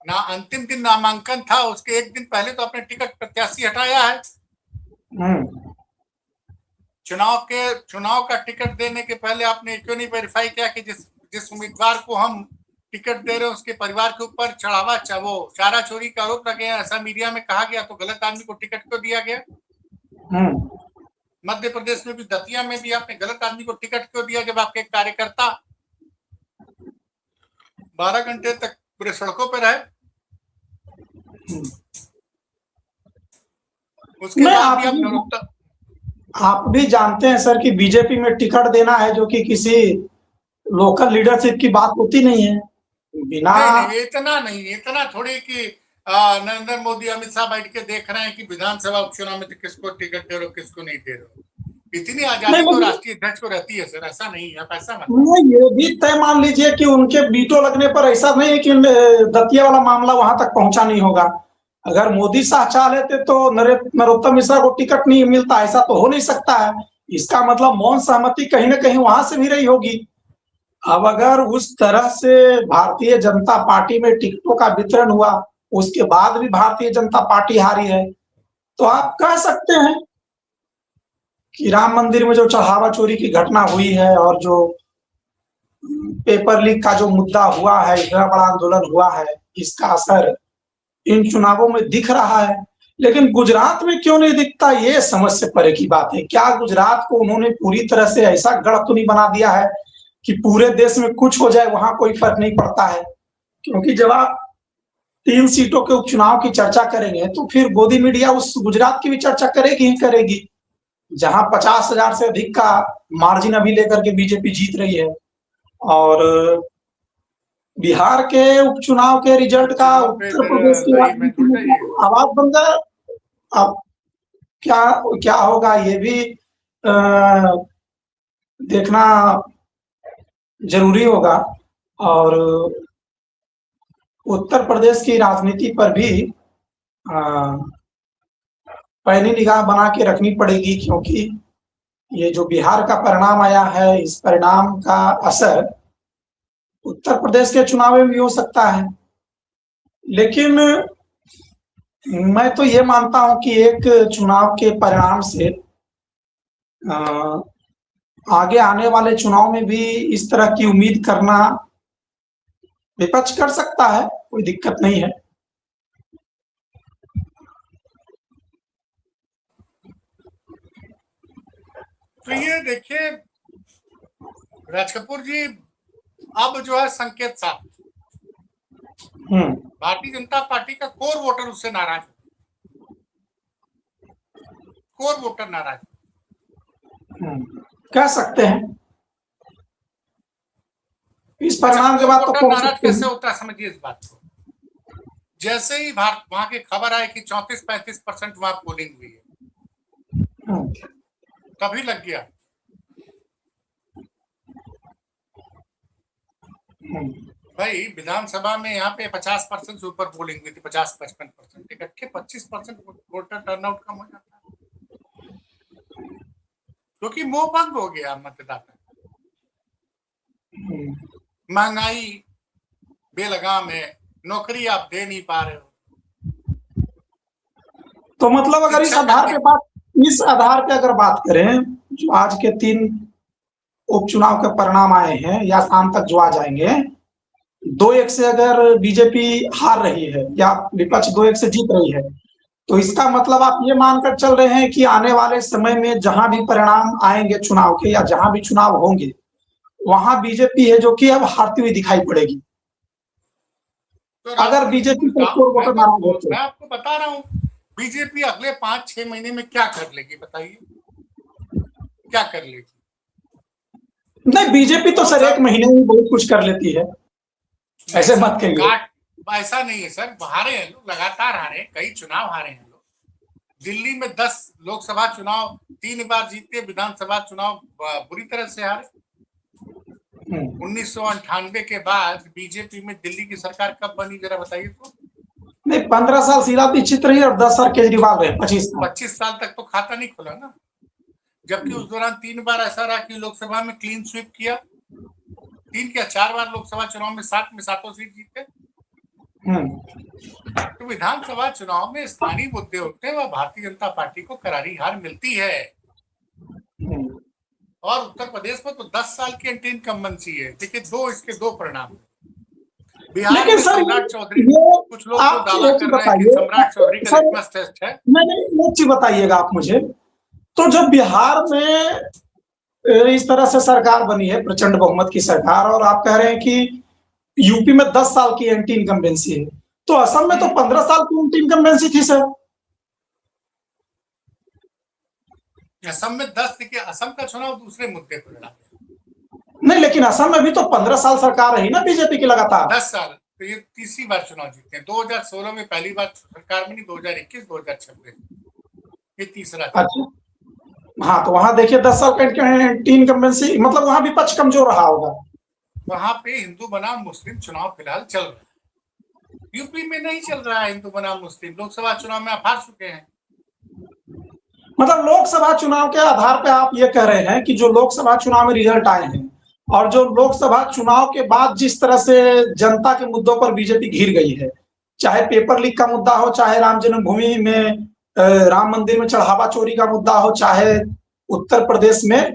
ना। अंतिम दिन नामांकन था, उसके एक दिन पहले तो आपने टिकट प्रत्याशी हटाया है। चुनाव का टिकट देने के पहले आपने क्यों नहीं वेरीफाई किया कि जिस उम्मीदवार को हम टिकट दे रहे हैं उसके परिवार के ऊपर वो चारा चोरी का आरोप लगे हैं, ऐसा मीडिया में कहा गया, तो गलत आदमी को टिकट क्यों दिया गया? मध्य प्रदेश में भी, दतिया में भी आपने गलत आदमी को टिकट क्यों दिया, जब आपके कार्यकर्ता 12 घंटे तक पूरे सड़कों पे रहे। उसके बाद भी आप भी जानते हैं सर कि बीजेपी में टिकट देना है जो कि किसी लोकल लीडरशिप की बात होती नहीं है। बिना नहीं, इतना थोड़ी कि नरेंद्र मोदी अमित शाह बैठ के देख रहे हैं कि विधानसभा उपचुनाव में तो किसको टिकट दे रहे हो किसको नहीं दे रहे हो। इतनी आजादी तो राष्ट्रीय अध्यक्ष को रहती है सर, ऐसा नहीं है। ऐसा मतलब ये भी तय मान लीजिए कि उनके वीटो लगने पर ऐसा नहीं है कि दतिया वाला मामला वहां तक पहुंचा नहीं होगा। अगर मोदी शाह चाह लेते तो नरोत्तम मिश्रा को टिकट नहीं मिलता, ऐसा तो हो नहीं सकता है। इसका मतलब मौन सहमति कहीं ना कहीं वहां से भी रही होगी। अब अगर उस तरह से भारतीय जनता पार्टी में टिकटों का वितरण हुआ, उसके बाद भी भारतीय जनता पार्टी हारी है, तो आप कह सकते हैं कि राम मंदिर में जो चढ़ावा चोरी की घटना हुई है और जो पेपर लीक का जो मुद्दा हुआ है, इतना बड़ा आंदोलन हुआ है, इसका असर इन चुनावों में दिख रहा है। लेकिन गुजरात में क्यों नहीं दिखता, ये समझ से परे की बात है। क्या गुजरात को उन्होंने पूरी तरह से ऐसा गढ़ तो नहीं बना दिया है कि पूरे देश में कुछ हो जाए वहां कोई फर्क नहीं पड़ता है? क्योंकि जब आप 3 सीटों के उपचुनाव की चर्चा करेंगे तो फिर गोदी मीडिया उस गुजरात की भी चर्चा करेगी ही करेगी, जहां 50,000 से अधिक का मार्जिन अभी लेकर के बीजेपी जीत रही है। और बिहार के उपचुनाव के रिजल्ट का उत्तर प्रदेश की आवाज बन गया। अब क्या क्या होगा ये भी देखना जरूरी होगा। और उत्तर प्रदेश की राजनीति पर भी पैनी निगाह बना के रखनी पड़ेगी, क्योंकि ये जो बिहार का परिणाम आया है, इस परिणाम का असर उत्तर प्रदेश के चुनाव में भी हो सकता है। लेकिन मैं तो ये मानता हूं कि एक चुनाव के परिणाम से आगे आने वाले चुनाव में भी इस तरह की उम्मीद करना विपक्ष कर सकता है, कोई दिक्कत नहीं है। तो ये देखिए राज कपूर जी, अब जो है संकेत साफ, भारतीय जनता पार्टी का कोर वोटर उससे नाराज, कोर वोटर नाराज कह सकते हैं। इस परिणाम के बाद तो नाराज कैसे होता है समझिए इस बात को। जैसे ही वहां की खबर आई कि 34-35% वहां पोलिंग हुई है, तभी लग गया। भाई विधानसभा में यहाँ पे 50% से ऊपर पोलिंग हुई थी, 50-55%, इकट्ठे 25% वोटर टर्नआउट कम हो जाता है, क्योंकि मोह भंग हो गया मतदाता। महंगाई बेलगाम है, नौकरी आप दे नहीं पा रहे हो। तो मतलब अगर इस आधार पे अगर बात करें, जो आज के 3 उपचुनाव के परिणाम आए हैं या शाम तक जो आ जाएंगे, 2-1 से अगर बीजेपी हार रही है या विपक्ष 2-1 से जीत रही है, तो इसका मतलब आप ये मानकर चल रहे हैं कि आने वाले समय में जहां भी परिणाम आएंगे चुनाव के या जहां भी चुनाव होंगे, वहां बीजेपी है जो कि अब हारती हुई दिखाई पड़ेगी। तो अगर बीजेपी को मैं आपको बता रहा हूँ, बीजेपी अगले 5-6 महीने में क्या कर लेगी बताइए, क्या कर लेगी? नहीं, बीजेपी तो सर 1 महीने में बहुत कुछ कर लेती है, ऐसे मत कहिए। ऐसा नहीं है सर, हारे हैं लोग, लगातार हारे, कई चुनाव हारे हैं लोग। दिल्ली में 10 लोकसभा चुनाव 3 बार जीते, विधानसभा चुनाव बुरी तरह से हारे। 1998 के बाद बीजेपी में दिल्ली की सरकार कब बनी जरा बताइए तो? नहीं, 15 साल शीला दीक्षित रही और 10 साल केजरीवाल रहे, 25 साल तक तो खाता नहीं खुला ना। जबकि उस दौरान 3 बार ऐसा रहा कि लोकसभा में क्लीन स्वीप किया, 3 या 4 बार लोकसभा चुनाव में 7 में 7 सीट जीते। तो विधानसभा चुनाव में स्थानीय मुद्दे होते हैं, वह भारतीय जनता पार्टी को करारी हार मिलती है। और उत्तर प्रदेश में तो 10 साल की एंटी इनकम्बेंसी है। देखिए इसके दो परिणाम। बिहार में सम्राट चौधरी, कुछ लोग तो दावा कर रहे हैं कि सम्राट चौधरी का लिटमस टेस्ट है। नहीं, एक चीज बताइएगा आप मुझे, तो जब बिहार में इस तरह से सरकार बनी है, प्रचंड बहुमत की सरकार, और आप कह रहे हैं कि यूपी में 10 साल की एंटी इनकम्बेंसी है, तो असम में तो 15 साल की एंटी इनकम्बेंसी थी सर। असम में 10, देखिए असम का चुनाव दूसरे मुद्दे पर लड़ा, नहीं, लेकिन असम में भी तो 15 साल सरकार रही ना बीजेपी की लगातार। 10 साल, तो ये तीसरी बार चुनाव जीते हैं। 2016 में पहली बार सरकार में नहीं, 2021, 2026 ये तीसरा। अच्छा, हाँ, तो वहां देखिए 10 साल का एंटी इनकम्बेंसी, मतलब वहां विपक्ष कमजोर रहा होगा। वहां पे हिंदू बनाम मुस्लिम चुनाव फिलहाल चल रहा है। यूपी में नहीं चल रहा है हिंदू बनाम मुस्लिम, लोकसभा चुनाव में आप हार चुके हैं। मतलब लोकसभा चुनाव के आधार पे आप ये कह रहे हैं कि जो लोकसभा चुनाव में रिजल्ट आए हैं और जो लोकसभा चुनाव के बाद जिस तरह से जनता के मुद्दों पर बीजेपी घिर गई है, चाहे पेपर लीक का मुद्दा हो, चाहे राम जन्मभूमि में राम मंदिर में चढ़ावा चोरी का मुद्दा हो, चाहे उत्तर प्रदेश में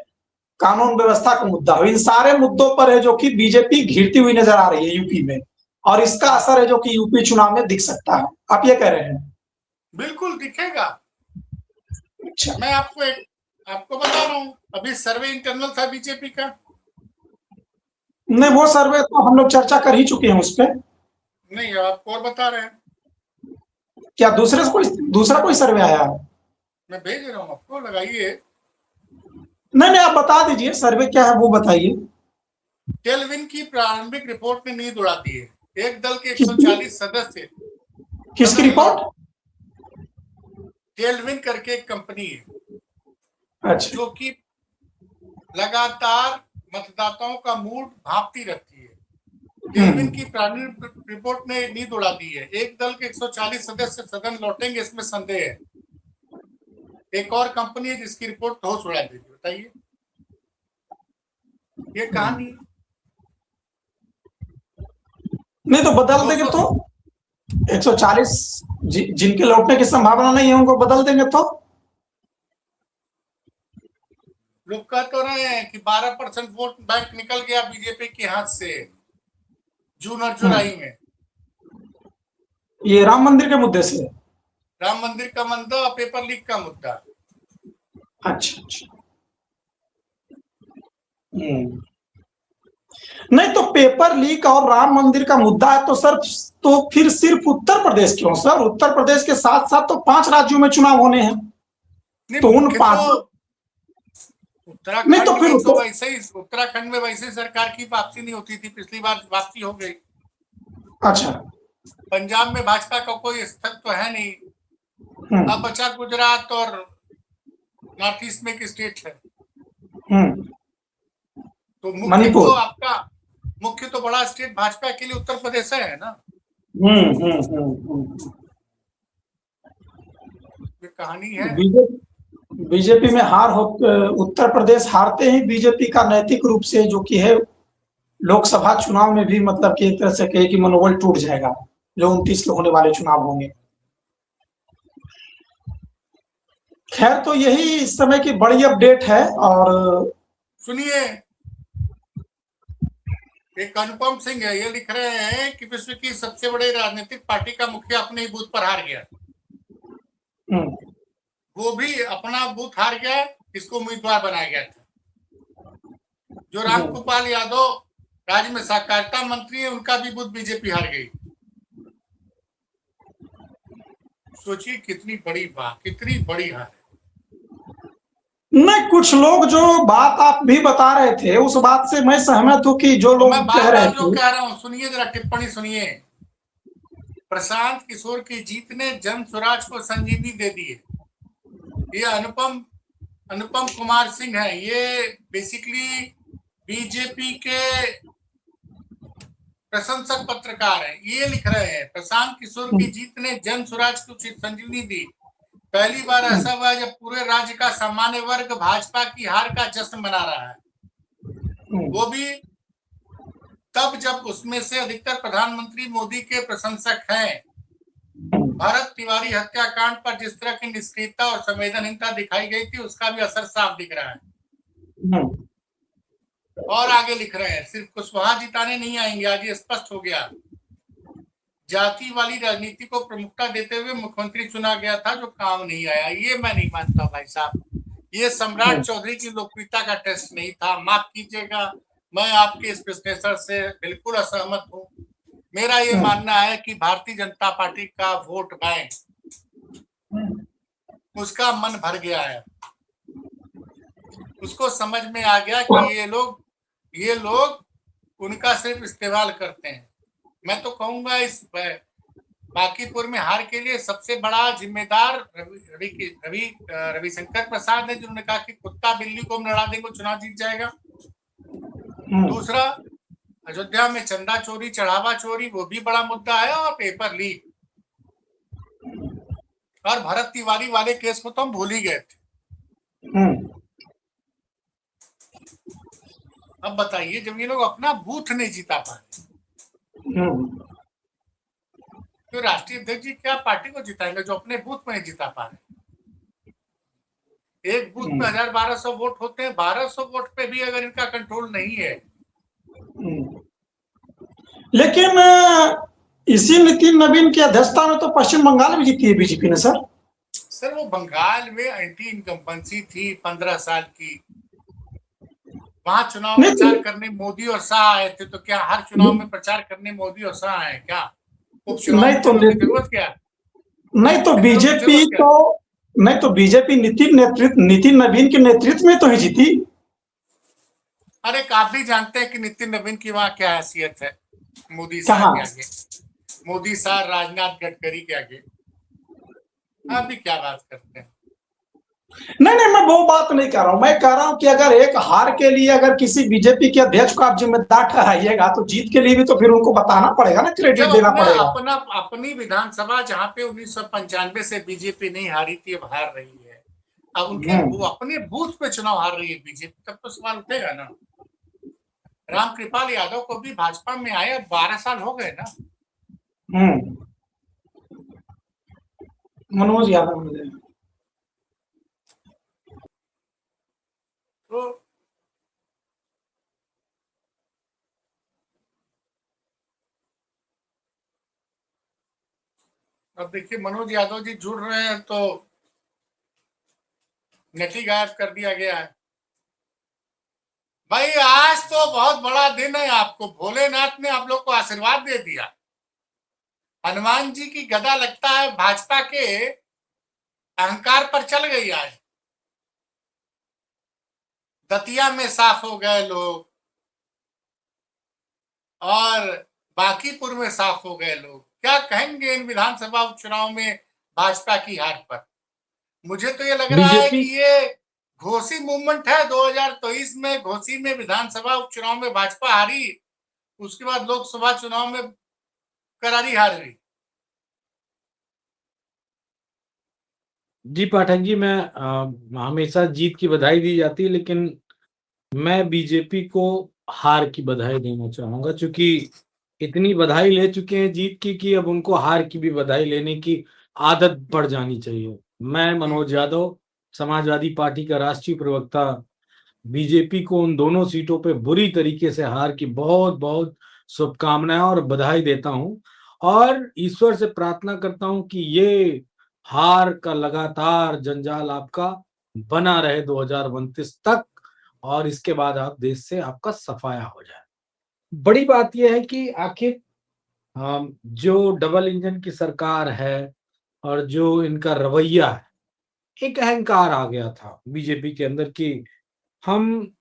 कानून व्यवस्था का मुद्दा हो, इन सारे मुद्दों पर है जो कि बीजेपी घिरती हुई नजर आ रही है यूपी में, और इसका असर है जो कि यूपी चुनाव में दिख सकता है, आप ये कह रहे हैं? बिल्कुल दिखेगा। अच्छा, मैं आपको बता रहा हूँ, अभी सर्वे इंटरनल था बीजेपी का। नहीं, वो सर्वे तो हम लोग चर्चा कर ही चुके हैं उस पर। नहीं, आपको और बता रहे हैं। क्या दूसरा कोई सर्वे आया है? मैं भेज रहा हूँ आपको, लगाइए। नहीं, आप बता दीजिए सर्वे क्या है वो बताइए। टेलविन की प्रारंभिक रिपोर्ट ने नींद उड़ा दी है। एक दल के 140 सदस्य। किसकी रिपोर्ट? टेलविन करके एक कंपनी है, अच्छा, जो कि लगातार मतदाताओं का मूड भांपती रहती है। टेलविन की प्रारंभिक रिपोर्ट ने नींद उड़ा दी है। एक दल के 140 सदस्य सदन लौटेंगे, इसमें संदेह है। एक और कंपनी है जिसकी रिपोर्ट होश उड़ा देगी। बताइए, ये कहानी। नहीं तो बदल देंगे तो 140 जिनके लौटने की संभावना नहीं है उनको बदल देंगे तो? लोग कह तो रहे हैं कि 12% वोट बैंक निकल गया बीजेपी के हाथ से जून और जुलाई में। ये राम मंदिर के मुद्दे से? राम मंदिर का मुद्दा और पेपर लीक का मुद्दा। अच्छा। नहीं तो पेपर लीक और राम मंदिर का मुद्दा है तो सर, तो फिर सिर्फ उत्तर प्रदेश क्यों सर? उत्तर प्रदेश के साथ साथ तो 5 राज्यों में चुनाव होने हैं, तो उन 5 उत्तराखंड तो फिर में तो वैसे ही, उत्तराखंड में वैसे सरकार की वापसी नहीं होती थी, पिछली बार वापसी हो गई। अच्छा, पंजाब में भाजपा का कोई अस्तित्व तो है नहीं। अब बचा गुजरात और नॉर्थ ईस्ट में एक स्टेट है। तो मुख्य तो बड़ा स्टेट भाजपा के लिए उत्तर प्रदेश है ना। ये कहानी है। बीजेपी में हार हो, उत्तर प्रदेश हारते ही बीजेपी का नैतिक रूप से जो कि है लोकसभा चुनाव में भी, मतलब कि एक तरह से कहे कि मनोबल टूट जाएगा जो 29 के होने वाले चुनाव होंगे। खैर, तो यही इस समय की बड़ी अपडेट है। और सुनिए, एक अनुपम सिंह है, ये लिख रहे हैं कि विश्व की सबसे बड़ी राजनीतिक पार्टी का मुखिया अपने ही बूथ पर हार गया। वो भी अपना बूथ हार गया, इसको उम्मीदवार बनाया गया था। जो रामकृपाल यादव राज्य में सहकारिता मंत्री है, उनका भी बूथ बीजेपी हार गई। सोचिए कितनी बड़ी बात, कितनी बड़ी हार। नहीं, कुछ लोग जो बात आप भी बता रहे थे उस बात से मैं सहमत हूं कि जो लोग कह रहे थे, जो कह रहा हूं, सुनिए जरा टिप्पणी सुनिए। प्रशांत किशोर की जीत ने जन स्वराज को संजीवनी दे दी है। ये अनुपम कुमार सिंह है, ये बेसिकली बीजेपी के प्रशंसक पत्रकार है। ये लिख रहे हैं प्रशांत किशोर की जीत ने जन स्वराज को संजीवनी दी। पहली बार ऐसा हुआ है जब पूरे राज्य का सामान्य वर्ग भाजपा की हार का जश्न मना रहा है, वो भी तब जब उसमें से अधिकतर प्रधानमंत्री मोदी के प्रशंसक हैं। भरत तिवारी हत्याकांड पर जिस तरह की निष्क्रियता और संवेदनहीनता दिखाई गई थी, उसका भी असर साफ दिख रहा है। और आगे लिख रहे हैं, सिर्फ कुशवाहा जिताने नहीं आएंगे, आज ये स्पष्ट हो गया। जाति वाली राजनीति को प्रमुखता देते हुए मुख्यमंत्री चुना गया था, जो काम नहीं आया। ये मैं नहीं मानता भाई साहब, ये सम्राट चौधरी की लोकप्रियता का टेस्ट नहीं था। माफ कीजिएगा, मैं आपके इस विश्लेषण से बिल्कुल असहमत हूँ। मेरा ये मानना है कि भारतीय जनता पार्टी का वोट बैंक उसका मन भर गया है। उसको समझ में आ गया कि ये लोग उनका सिर्फ इस्तेमाल करते हैं। मैं तो कहूंगा इस बांकीपुर में हार के लिए सबसे बड़ा जिम्मेदार रविशंकर प्रसाद है, जिन्होंने कहा कि कुत्ता बिल्ली को हम लड़ा देंगे, चुनाव जीत जाएगा। दूसरा, अयोध्या में चंदा चोरी, चढ़ावा चोरी, वो भी बड़ा मुद्दा है, और पेपर लीक और भरत तिवारी वाले केस को तो हम भूल ही गए थे। अब बताइए, जब ये लोग अपना बूथ नहीं जीता पाए तो राष्ट्रीय अध्यक्ष जी क्या पार्टी को जिताएंगे जो अपने बूथ में नहीं जिता पा रहे? एक बूथ में 1000-1200 वोट होते हैं, 1200 वोट पे भी अगर इनका कंट्रोल नहीं है। लेकिन इसी नितिन नवीन की अध्यक्षता में तो पश्चिम बंगाल में जीती है बीजेपी ने सर। सर वो बंगाल में एंटी इनकम्बेंसी थी 15 साल की, वहां चुनाव प्रचार करने मोदी और शाह आए थे, तो क्या हर चुनाव में प्रचार करने मोदी और शाह आए क्या? उपचुनाव नहीं तो जरूरत क्या? नहीं तो बीजेपी नितिन नवीन के नेतृत्व में तो ही जीती। अरे आप भी जानते हैं कि नितिन नवीन की वहां क्या हैसियत है मोदी शाह के आगे, मोदी शाह राजनाथ गडकरी के आगे। आप भी क्या बात करते हैं? नहीं, मैं वो बात नहीं कर रहा हूं। मैं कह रहा हूं कि अगर एक हार के लिए अगर किसी बीजेपी के अध्यक्ष को आप जिम्मेदार ठहराइएगा तो जीत के लिए भी तो फिर उनको बताना पड़ेगा ना, क्रेडिट देना पड़ेगा। अपनी विधानसभा जहां पे 1995 से बीजेपी नहीं हारी थी, अब हार रही है, अब उनके वो अपने बूथ पे चुनाव हार रही है बीजेपी, तब तो सवाल उठेगा ना। रामकृपाल यादव को भी भाजपा में आए 12 साल हो गए ना। मनोज यादव तो अब देखिए मनोज यादव जी जुड़ रहे हैं तो नेट ही गायब कर दिया गया है। भाई आज तो बहुत बड़ा दिन है, आपको भोलेनाथ ने आप लोग को आशीर्वाद दे दिया। हनुमान जी की गदा लगता है भाजपा के अहंकार पर चल गई। आज दतिया में साफ हो गए लोग और बांकीपुर में साफ हो गए लोग। क्या कहेंगे इन विधानसभा उपचुनाव में भाजपा की हार पर? मुझे तो ये लग रहा है कि ये घोसी मूवमेंट है। 2023 में घोसी में विधानसभा उपचुनाव में भाजपा हारी, उसके बाद लोकसभा चुनाव में करारी हार गई। जी पाठक जी, मैं हमेशा जीत की बधाई दी जाती है, लेकिन मैं बीजेपी को हार की बधाई देना चाहूंगा, क्योंकि इतनी बधाई ले चुके हैं जीत की कि अब उनको हार की भी बधाई लेने की आदत पड़ जानी चाहिए। मैं मनोज यादव, समाजवादी पार्टी का राष्ट्रीय प्रवक्ता, बीजेपी को उन दोनों सीटों पे बुरी तरीके से हार की बहुत बहुत शुभकामनाएं और बधाई देता हूं, और ईश्वर से प्रार्थना करता हूं कि ये हार का लगातार जंजाल आपका बना रहे 2029 तक, और इसके बाद आप देश से आपका सफाया हो जाए। बड़ी बात यह है कि आखिर जो डबल इंजन की सरकार है और जो इनका रवैया है, एक अहंकार आ गया था बीजेपी के अंदर कि हम,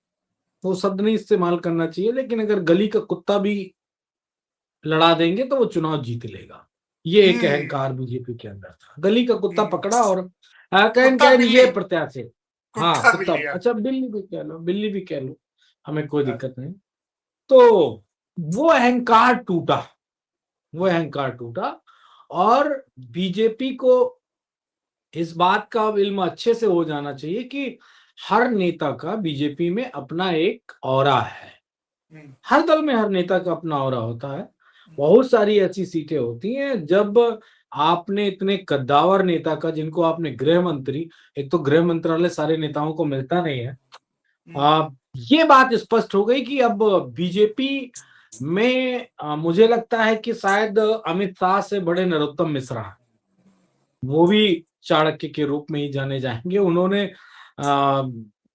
वो शब्द नहीं इस्तेमाल करना चाहिए, लेकिन अगर गली का कुत्ता भी लड़ा देंगे तो वो चुनाव जीत लेगा। ये एक अहंकार बीजेपी के अंदर था। गली का कुत्ता पकड़ा और कह ये प्रत्याशी, हाँ कुत्ता, अच्छा बिल्ली भी कह लो, हमें कोई दिक्कत नहीं। तो वो अहंकार टूटा और बीजेपी को इस बात का इल्म अच्छे से हो जाना चाहिए कि हर नेता का बीजेपी में अपना एक ऑरा है। हर दल में हर नेता का अपना ऑरा होता है। बहुत सारी ऐसी सीटें होती हैं जब आपने इतने कद्दावर नेता का, जिनको आपने गृह मंत्री, एक तो गृह मंत्रालय सारे नेताओं को मिलता नहीं है, ये बात स्पष्ट हो गई कि अब बीजेपी में मुझे लगता है कि शायद अमित शाह से बड़े नरोत्तम मिश्रा, वो भी चाणक्य के रूप में ही जाने जाएंगे। उन्होंने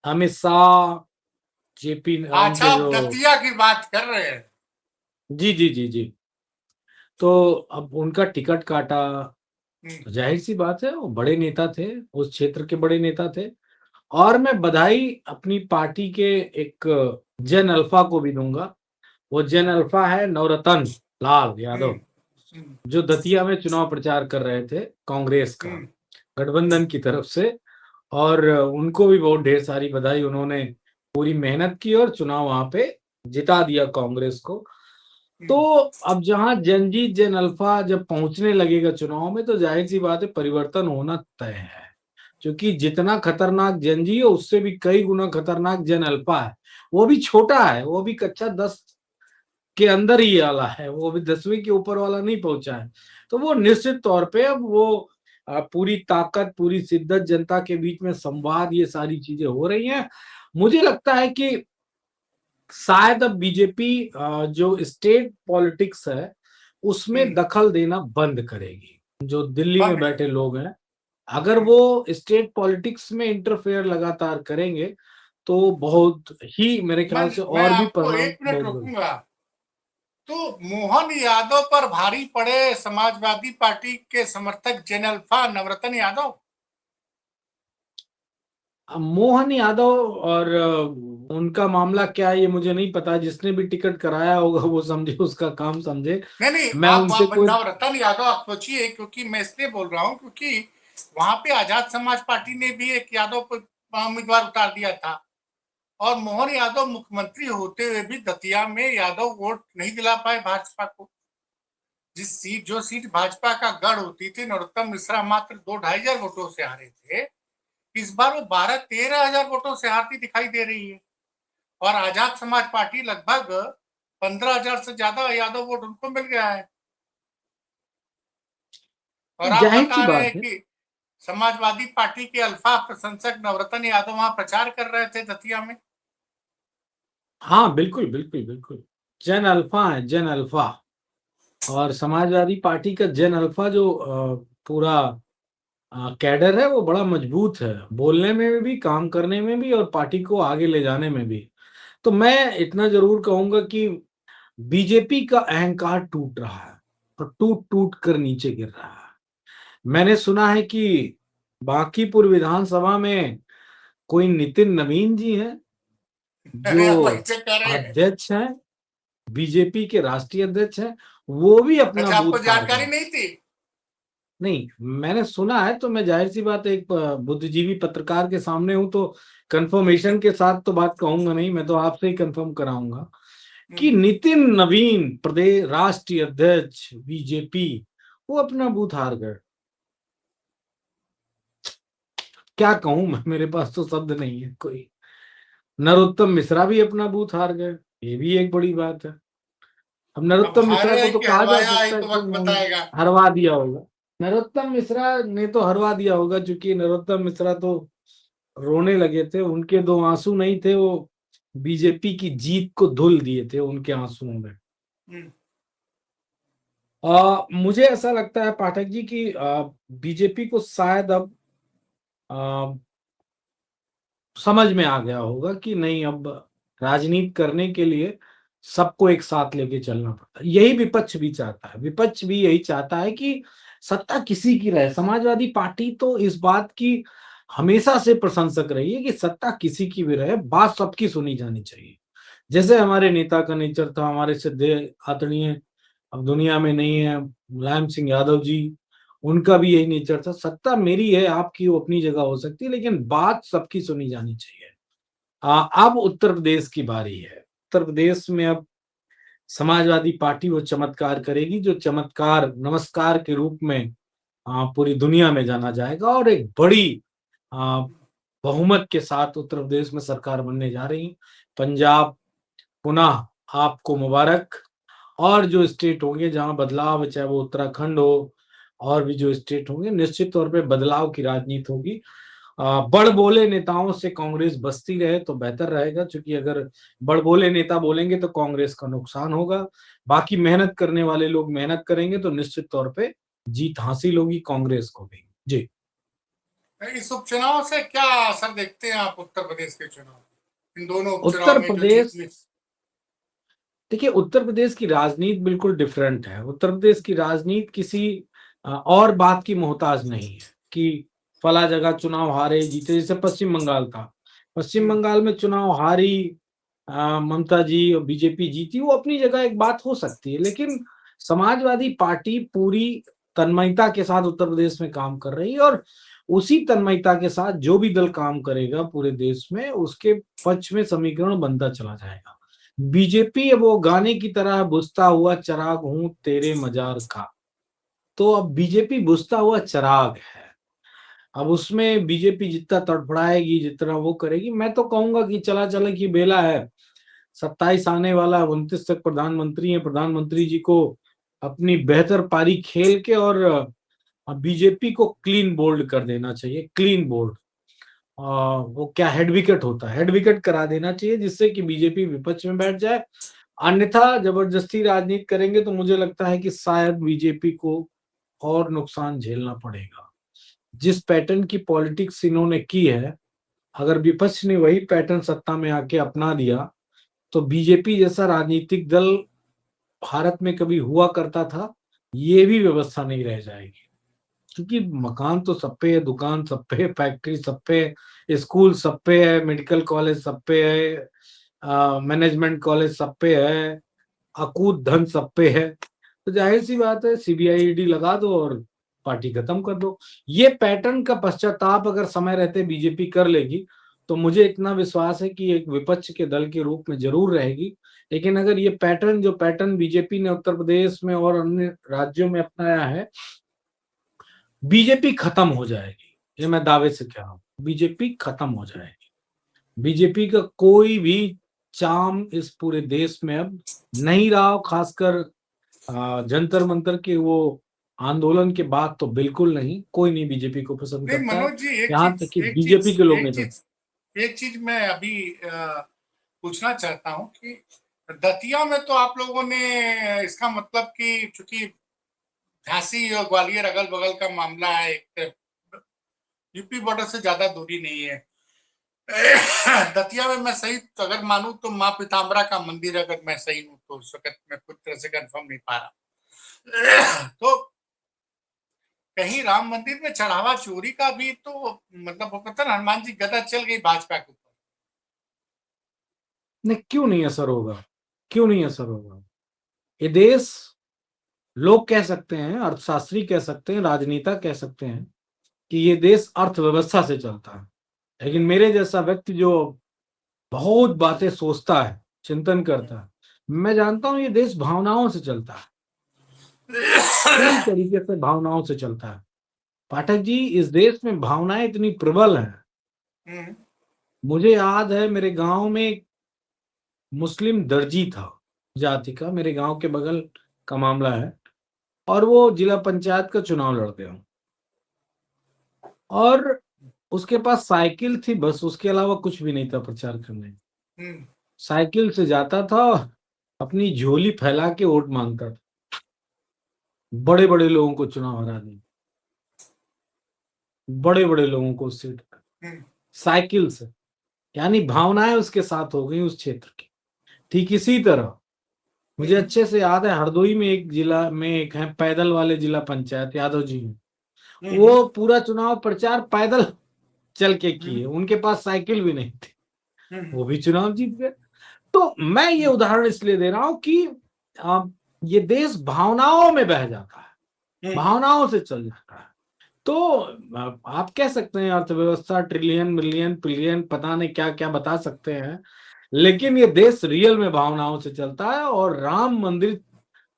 अमित शाह, जेपी, अच्छा, दतिया की बात कर रहे हैं? जी। तो अब उनका टिकट काटा, तो जाहिर सी बात है वो बड़े नेता थे, उस क्षेत्र के बड़े नेता थे। और मैं बधाई अपनी पार्टी के एक जन अल्फा को भी दूंगा। वो जन अल्फा है नवरत्न लाल यादव, जो दतिया में चुनाव प्रचार कर रहे थे कांग्रेस का, गठबंधन की तरफ से। और उनको भी बहुत ढेर सारी बधाई, उन्होंने पूरी मेहनत की और चुनाव वहां पे जिता दिया कांग्रेस को। तो अब जहां जनजीत जन अल्फा जब पहुंचने लगेगा चुनाव में, तो जाहिर सी बात है परिवर्तन होना तय है। क्योंकि जितना खतरनाक जनजी है उससे भी कई गुना खतरनाक जन अल्फा है। वो भी छोटा है, वो भी कक्षा 10 के अंदर ही वाला है, वो भी 10वीं के ऊपर वाला नहीं पहुंचा है। तो वो निश्चित तौर पे अब वो पूरी ताकत, पूरी शिद्दत, जनता के बीच में संवाद, ये सारी चीजें हो रही हैं। मुझे लगता है कि शायद अब बीजेपी जो स्टेट पॉलिटिक्स है उसमें दखल देना बंद करेगी। जो दिल्ली में बैठे लोग हैं, अगर वो स्टेट पॉलिटिक्स में इंटरफेयर लगातार करेंगे तो बहुत ही मेरे ख्याल से मैं और भी आपको परिणाम 1 मिनट रोकूंगा। तो मोहन यादव पर भारी पड़े समाजवादी पार्टी के समर्थक जन अल्फा नवरत्न यादव। मोहन यादव और उनका मामला क्या है ये मुझे नहीं पता। जिसने भी टिकट कराया होगा वो समझे, उसका काम समझे। नहीं, मैं उनसे आप कोई नवरत्न यादव आप सोचिए, क्योंकि मैं इसलिए बोल रहा हूं क्योंकि वहां पे आजाद समाज पार्टी ने भी एक यादव को उम्मीदवार उतार दिया था, और मोहन यादव मुख्यमंत्री होते हुए भी दतिया में यादव वोट नहीं दिला पाए भाजपा को। जो सीट भाजपा का गढ़ होती थी, नरोत्तम मिश्रा मात्र 2-2.5 हजार वोटों से हारे थे। इस बार वो 12-13 हजार वोटों से हारती दिखाई दे रही है, और आजाद समाज पार्टी लगभग 15 हजार से ज्यादा यादव वोट उनको मिल गया है। और आप जाहिर सी बता रहे बात हैं है। कि समाजवादी पार्टी के अल्फा प्रशंसक नवरत्न यादव वहां प्रचार कर रहे थे दतिया में। हाँ बिल्कुल बिल्कुल बिल्कुल, जन अल्फा है, जन अल्फा। और समाजवादी पार्टी का जन अल्फा जो पूरा कैडर है वो बड़ा मजबूत है, बोलने में भी, काम करने में भी, और पार्टी को आगे ले जाने में भी। तो मैं इतना जरूर कहूंगा कि बीजेपी का अहंकार टूट रहा है और टूट टूट कर नीचे गिर रहा है। मैंने सुना है कि बांकीपुर विधानसभा में कोई नितिन नवीन जी हैं अरे आप जो वही कह रहे हैं। अध्यक्ष हैं, बीजेपी के राष्ट्रीय अध्यक्ष हैं, वो भी अपना अच्छा, आपको बूथ हार जानकारी गए। नहीं थी? नहीं, मैंने सुना है, तो मैं जाहिर सी बात है एक बुद्धिजीवी पत्रकार के सामने हूं तो कंफर्मेशन के साथ तो बात कहूंगा नहीं, मैं तो आपसे ही कंफर्म कराऊंगा कि नितिन नवीन प्रदेश राष्ट्रीय अध्यक्ष बीजेपी, वो अपना बूथ हार गए। क्या कहूं मैं, मेरे पास तो शब्द नहीं है कोई। नरोत्तम मिश्रा भी अपना बूथ हार गए, ये भी एक बड़ी बात है। अब अब नरोत्तम मिश्रा हारे को हैं तो कि कहा जा हरवाया, सकता एक है तो कि वक्त उन्होंने बताएगा। हरवा दिया होगा। नरोत्तम मिश्रा ने तो हरवा दिया होगा, क्योंकि नरोत्तम मिश्रा तो रोने लगे थे, उनके दो आंसू नहीं थे, वो बीजेपी की जीत को धुल दिए थे उनके आंसुओं में। मुझे ऐसा लगता है पाठक जी कि बीजेपी को शायद अब आ, समझ में आ गया होगा कि नहीं, अब राजनीति करने के लिए सबको एक साथ लेके चलना पड़ता है। यही विपक्ष भी चाहता है, विपक्ष भी यही चाहता है कि सत्ता किसी की रहे। समाजवादी पार्टी तो इस बात की हमेशा से प्रशंसक रही है कि सत्ता किसी की भी रहे, बात सबकी सुनी जानी चाहिए। जैसे हमारे नेता का नेचर था, हमारे श्रद्धेय आदरणीय अब दुनिया में नहीं है मुलायम सिंह यादव जी, उनका भी यही नेचर था, सत्ता मेरी है, आपकी वो अपनी जगह हो सकती है, लेकिन बात सबकी सुनी जानी चाहिए। अब उत्तर प्रदेश की बारी है। उत्तर प्रदेश में अब समाजवादी पार्टी वो चमत्कार करेगी जो चमत्कार नमस्कार के रूप में पूरी दुनिया में जाना जाएगा, और एक बड़ी आ, बहुमत के साथ उत्तर प्रदेश में सरकार बनने जा रही। पंजाब पुनः आपको मुबारक। और जो स्टेट होंगे जहां बदलाव है, चाहे वो उत्तराखंड हो, और भी जो स्टेट होंगे, निश्चित तौर पे बदलाव की राजनीति होगी। बड़बोले नेताओं से कांग्रेस बचती रहे तो बेहतर रहेगा, क्योंकि अगर बड़बोले नेता बोलेंगे तो कांग्रेस का नुकसान होगा। बाकी मेहनत करने वाले लोग मेहनत करेंगे तो निश्चित तौर पे जीत हासिल होगी कांग्रेस को भी। जी, इस उपचुनाव से क्या असर देखते हैं आप उत्तर प्रदेश के चुनाव, इन दोनों उपचुनाव उत्तर में जो जीत प्रदेश में? देखिए, उत्तर प्रदेश की राजनीति बिल्कुल डिफरेंट है। उत्तर प्रदेश की राजनीति किसी और बात की मोहताज नहीं है कि फला जगह चुनाव हारे जीते। जैसे पश्चिम बंगाल था, पश्चिम बंगाल में चुनाव हारी ममता जी और बीजेपी जीती, वो अपनी जगह एक बात हो सकती है, लेकिन समाजवादी पार्टी पूरी तन्मयता के साथ उत्तर प्रदेश में काम कर रही है, और उसी तन्मयता के साथ जो भी दल काम करेगा पूरे देश में, उसके पक्ष में समीकरण बनता चला जाएगा। बीजेपी वो गाने की तरह बुझता हुआ चिराग हूं तेरे मजार का, तो अब बीजेपी बुझता हुआ चिराग है। अब उसमें बीजेपी जितना तड़फड़ाएगी, जितना वो करेगी, मैं तो कहूंगा कि चला चला की बेला है। 27 आने वाला, 29 तक प्रधानमंत्री है, प्रधानमंत्री जी को अपनी बेहतर पारी खेल के और बीजेपी को क्लीन बोल्ड कर देना चाहिए। क्लीन बोल्ड, वो क्या हेड विकेट होता है, हेड विकेट करा देना चाहिए, जिससे कि बीजेपी विपक्ष में बैठ जाए। अन्यथा जबरदस्ती राजनीति करेंगे तो मुझे लगता है कि शायद बीजेपी को और नुकसान झेलना पड़ेगा। जिस पैटर्न की पॉलिटिक्स इन्होंने की है, अगर विपक्ष ने वही पैटर्न सत्ता में आके अपना दिया, तो बीजेपी जैसा राजनीतिक दल भारत में कभी हुआ करता था, ये भी व्यवस्था नहीं रह जाएगी। क्योंकि मकान तो सब पे है, दुकान सब पे है, फैक्ट्री सब पे है, स्कूल सब पे है, मेडिकल कॉलेज सब पे है, मैनेजमेंट कॉलेज सब पे है, अकूत धन सब पे है। तो जाहिर सी बात है, सीबीआई ईडी लगा दो और पार्टी खत्म कर दो। ये पैटर्न का पश्चाताप अगर समय रहते बीजेपी कर लेगी, तो मुझे इतना विश्वास है कि एक विपक्ष के दल के रूप में जरूर रहेगी। लेकिन अगर ये पैटर्न, जो पैटर्न बीजेपी ने उत्तर प्रदेश में और अन्य राज्यों में अपनाया है, बीजेपी खत्म हो जाएगी। ये मैं दावे से कह रहा हूँ, बीजेपी खत्म हो जाएगी। बीजेपी का कोई भी चाम इस पूरे देश में अब नहीं रहा। खासकर जंतर मंतर के वो आंदोलन के बाद तो बिल्कुल नहीं, कोई नहीं बीजेपी को पसंद नहीं करता है, मनोज जी, यहाँ तक कि बीजेपी के लोग नहीं तो। एक चीज मैं अभी पूछना चाहता हूँ कि दतिया में तो आप लोगों ने, इसका मतलब कि चूंकि झांसी और ग्वालियर अगल बगल का मामला है, एक यूपी बॉर्डर से ज्यादा दूरी नहीं है। दतिया में मैं सही तो अगर मानूं तो माँ पीताम्बरा का मंदिर, अगर मैं सही हूं तो उस वक्त मैं पूरी तरह से कंफर्म नहीं पा रहा। तो कहीं राम मंदिर में चढ़ावा चोरी का भी तो मतलब वो कहते हैं हनुमान जी गदा चल गई भाजपा के ऊपर। नहीं, क्यों नहीं असर होगा, क्यों नहीं असर होगा? ये देश, लोग कह सकते हैं, अर्थशास्त्री कह सकते हैं, राजनेता कह सकते हैं कि ये देश अर्थव्यवस्था से चलता है, लेकिन मेरे जैसा व्यक्ति जो बहुत बातें सोचता है, चिंतन करता है, मैं जानता हूं ये देश भावनाओं से चलता है, पूरी तरीके से भावनाओं से चलता है। पाठक जी, इस देश में भावनाएं इतनी प्रबल हैं। मुझे याद है, मेरे गांव में एक मुस्लिम दर्जी था, जाति का, मेरे गांव के बगल का मामला है, और वो जिला पंचायत का चुनाव लड़ते हो, और उसके पास साइकिल थी बस, उसके अलावा कुछ भी नहीं था प्रचार करने। साइकिल से जाता था, अपनी झोली फैला के वोट मांगता था, बड़े बड़े लोगों को चुनाव हरा दिया, बड़े बड़े लोगों को सीट साइकिल से। यानी भावनाएं उसके साथ हो गई उस क्षेत्र की। ठीक इसी तरह मुझे अच्छे से याद है, हरदोई में एक जिला में एक है पैदल वाले जिला पंचायत, यादव जी हैं, वो पूरा चुनाव प्रचार पैदल चल के किए, उनके पास साइकिल भी नहीं थी, वो भी चुनाव जीत गए। तो मैं ये उदाहरण इसलिए दे रहा हूं कि ये देश भावनाओं में बह जाता है, भावनाओं से चल जाता है। तो आप कह सकते हैं अर्थव्यवस्था ट्रिलियन मिलियन बिलियन पता नहीं क्या क्या बता सकते हैं, लेकिन ये देश रियल में भावनाओं से चलता है। और राम मंदिर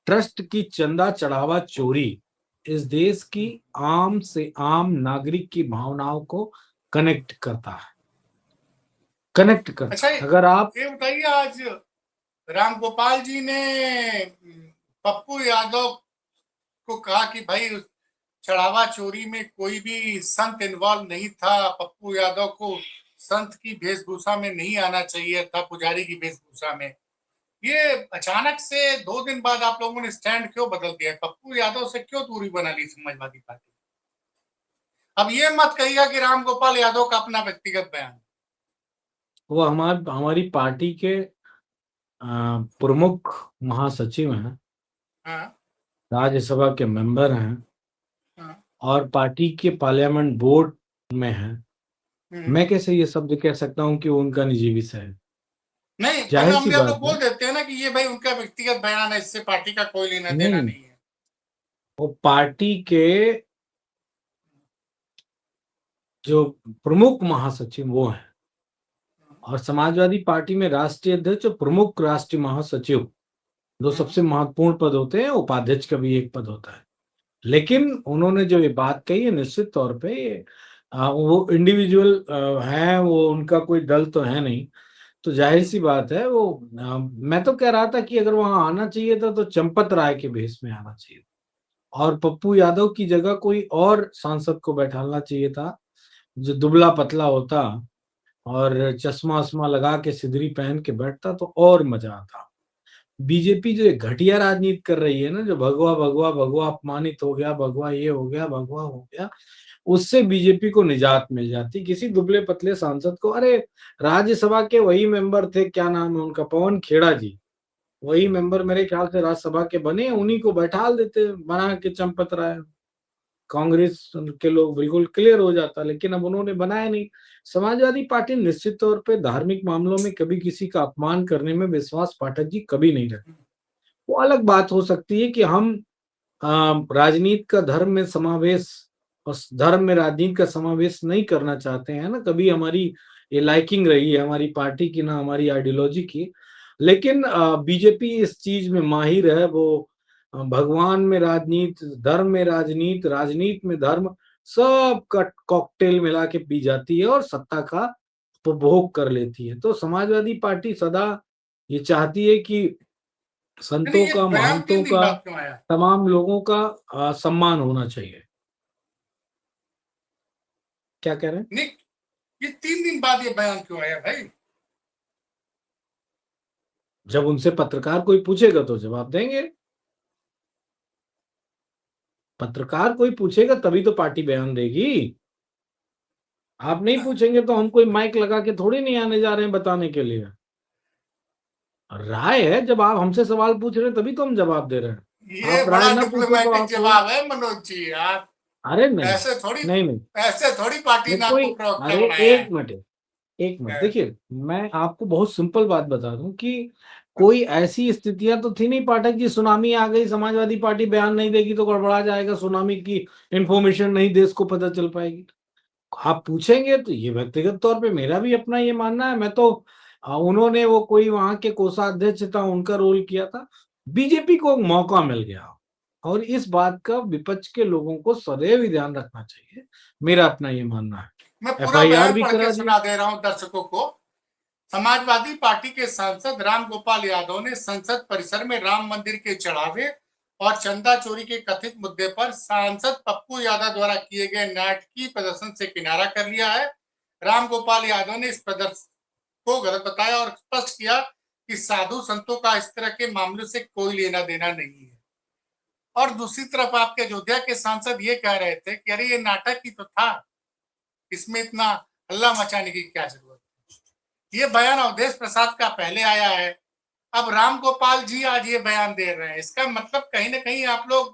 ट्रस्ट की चंदा चढ़ावा चोरी इस देश की आम से आम नागरिक की भावनाओं को कनेक्ट करता है, कनेक्ट करता अच्छा, है। अगर आप ये बताइए, आज राम गोपाल जी ने पप्पू यादव को कहा कि भाई चढ़ावा चोरी में कोई भी संत इन्वॉल्व नहीं था, पप्पू यादव को संत की वेशभूषा में नहीं आना चाहिए था, पुजारी की वेशभूषा में। ये अचानक से 2 दिन बाद आप लोगों ने स्टैंड क्यों बदल दिया? पप्पू यादव से क्यों दूरी बना ली समाजवादी पार्टी? अब ये मत कहिएगा कि राम गोपाल यादव का अपना व्यक्तिगत बयान। वो हमारी पार्टी के प्रमुख महासचिव हैं, हाँ राज्यसभा के मेंबर हैं हाँ और पार्टी के पार्लियामेंट बोर्ड में हैं। हम्म। मैं कैसे ये शब्द कह सकता हूं कि वो उनका निजी विषय है? नहीं, पर जाहिर हम सी लोग बात बोल है, देते हैं ना कि ये भाई उनका व्यक्तिगत बयान है, इससे पार्टी का कोई लेना देना नहीं, नहीं है। वो पार्टी के जो प्रमुख महासचिव वो हैं, और समाजवादी पार्टी में राष्ट्रीय अध्यक्ष और प्रमुख राष्ट्रीय महासचिव दो सबसे महत्वपूर्ण पद होते हैं। उपाध्यक्ष का भी एक पद होता है। लेकिन उन्होंने जो ये बात कही है, निश्चित तौर पे वो इंडिविजुअल है, वो उनका कोई दल तो है नहीं, तो जाहिर सी बात है वो मैं तो कह रहा था कि अगर वहां आना चाहिए था तो चंपत राय के भेष में आना चाहिए और पप्पू यादव की जगह कोई और सांसद को बैठाना चाहिए था जो दुबला पतला होता और चश्मा वश्मा लगा के सिदरी पहन के बैठता तो और मजा आता। बीजेपी जो एक घटिया राजनीति कर रही है ना, जो भगवा भगवा भगवा अपमानित हो गया, भगवा ये हो गया, भगवा हो गया, उससे बीजेपी को निजात मिल जाती किसी दुबले पतले सांसद को। अरे राज्यसभा के वही मेंबर थे, क्या नाम है उनका, पवन खेड़ा जी, वही मेंबर मेरे ख्याल से राज्यसभा के बने, उन्हीं को बैठा देते बना के चंपत राय, कांग्रेस के लोग बिल्कुल क्लियर हो जाता। लेकिन अब उन्होंने बनाया नहीं। समाजवादी पार्टी निश्चित तौर पे धार्मिक मामलों में कभी किसी का अपमान करने में विश्वास पाठक जी कभी नहीं रखते। वो अलग बात हो सकती है कि हम राजनीति का धर्म में समावेश और धर्म में राजनीति का समावेश नहीं करना चाहते हैं ना, कभी हमारी ये लाइकिंग रही है हमारी पार्टी की ना हमारी आइडियोलॉजी की। लेकिन बीजेपी इस चीज में माहिर है, वो भगवान में राजनीति, धर्म में राजनीति, राजनीति में धर्म, सब का कॉकटेल मिला के पी जाती है और सत्ता का उपभोग कर लेती है। तो समाजवादी पार्टी सदा ये चाहती है कि नहीं, संतों ये का, बयान महंतों 3 दिन का, बाद क्यों आया? तमाम लोगों का सम्मान होना चाहिए। क्या कह रहे हैं? नहीं, ये 3 दिन बाद ये बयान क्यों आया भाई? जब उनसे पत्रकार कोई पूछेगा तो जवाब देंगे। पत्रकार कोई पूछेगा तभी तो पार्टी बयान देगी। आप नहीं पूछेंगे तो हम कोई माइक लगा के थोड़ी नहीं आने जा रहे हैं बताने के लिए। राय है, जब आप हमसे सवाल पूछ रहे हैं तभी तो हम जवाब दे रहे हैं। ये आप राय बड़ा ना पूछे तो डिप्लोमेटिक आप जवाब है मनोज जी। आप अरे नहीं, ऐसे थोड़ी नहीं नहीं, ऐसे थोड़ी पार्टी ये ने कोई, आपको प्रवक्ता अरे बनाया है। एक मिनट देखिए, मैं आपको बहुत सिंपल बात बता दूं कि कोई ऐसी स्थितियां तो थी नहीं पाठक जी, सुनामी आ गई, समाजवादी पार्टी बयान नहीं देगी तो गड़बड़ा जाएगा, सुनामी की इंफॉर्मेशन नहीं देश को पता चल पाएगी। आप पूछेंगे तो ये व्यक्तिगत तौर पे मेरा भी अपना ये मानना है। मैं तो उन्होंने वो कोई वहां के कोषाध्यक्ष था उनका रोल किया था, बीजेपी को मौका मिल गया और इस बात का विपक्ष के लोगों को सदैव ही ध्यान रखना चाहिए। मेरा अपना ये मानना है। मैं पूरा एफआईआर बयान भी पढ़ करा के दिया। सुना दे रहा हूं दर्शकों को। समाजवादी पार्टी के सांसद राम गोपाल यादव ने संसद परिसर में राम मंदिर के चढ़ावे और चंदा चोरी के कथित मुद्दे पर सांसद पप्पू यादव द्वारा किए गए नाटकीय प्रदर्शन से किनारा कर लिया है। राम गोपाल यादव ने इस प्रदर्शन को गलत बताया और स्पष्ट किया कि साधु संतों का इस तरह के मामलों से कोई लेना देना नहीं है। और दूसरी तरफ आपके अयोध्या के सांसद ये कह रहे थे कि अरे ये नाटक ही तो था, इसमें इतना हल्ला मचाने की क्या जरूरत है। ये बयान अवधेश प्रसाद का पहले आया है, अब राम गोपाल जी आज ये बयान दे रहे हैं। इसका मतलब कहीं ना कहीं आप लोग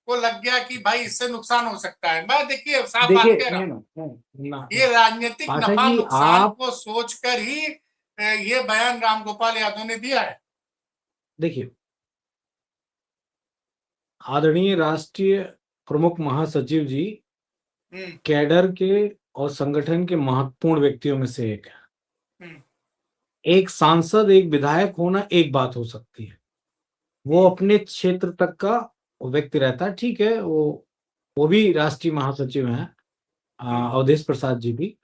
को लग गया कि भाई इससे नुकसान हो सकता है। मैं देखिए साफ बात देखिए कह रहा हूं, ना ये राजनीतिक पाठक नफा जी नुकसान आप को सोचकर ही ये बयान राम गोपाल यादव ने दिया है। देखिए, आदरणीय राष्ट्रीय प्रमुख महासचिव जी हम्म कैडर के और संगठन के महत्वपूर्ण व्यक्तियों में से एक है। हम्म एक सांसद एक विधायक होना एक बात हो सकती है, वो अपने क्षेत्र तक का व्यक्ति रहता है, ठीक है, वो भी राष्ट्रीय महासचिव हैं, अवधेश प्रसाद जी भी।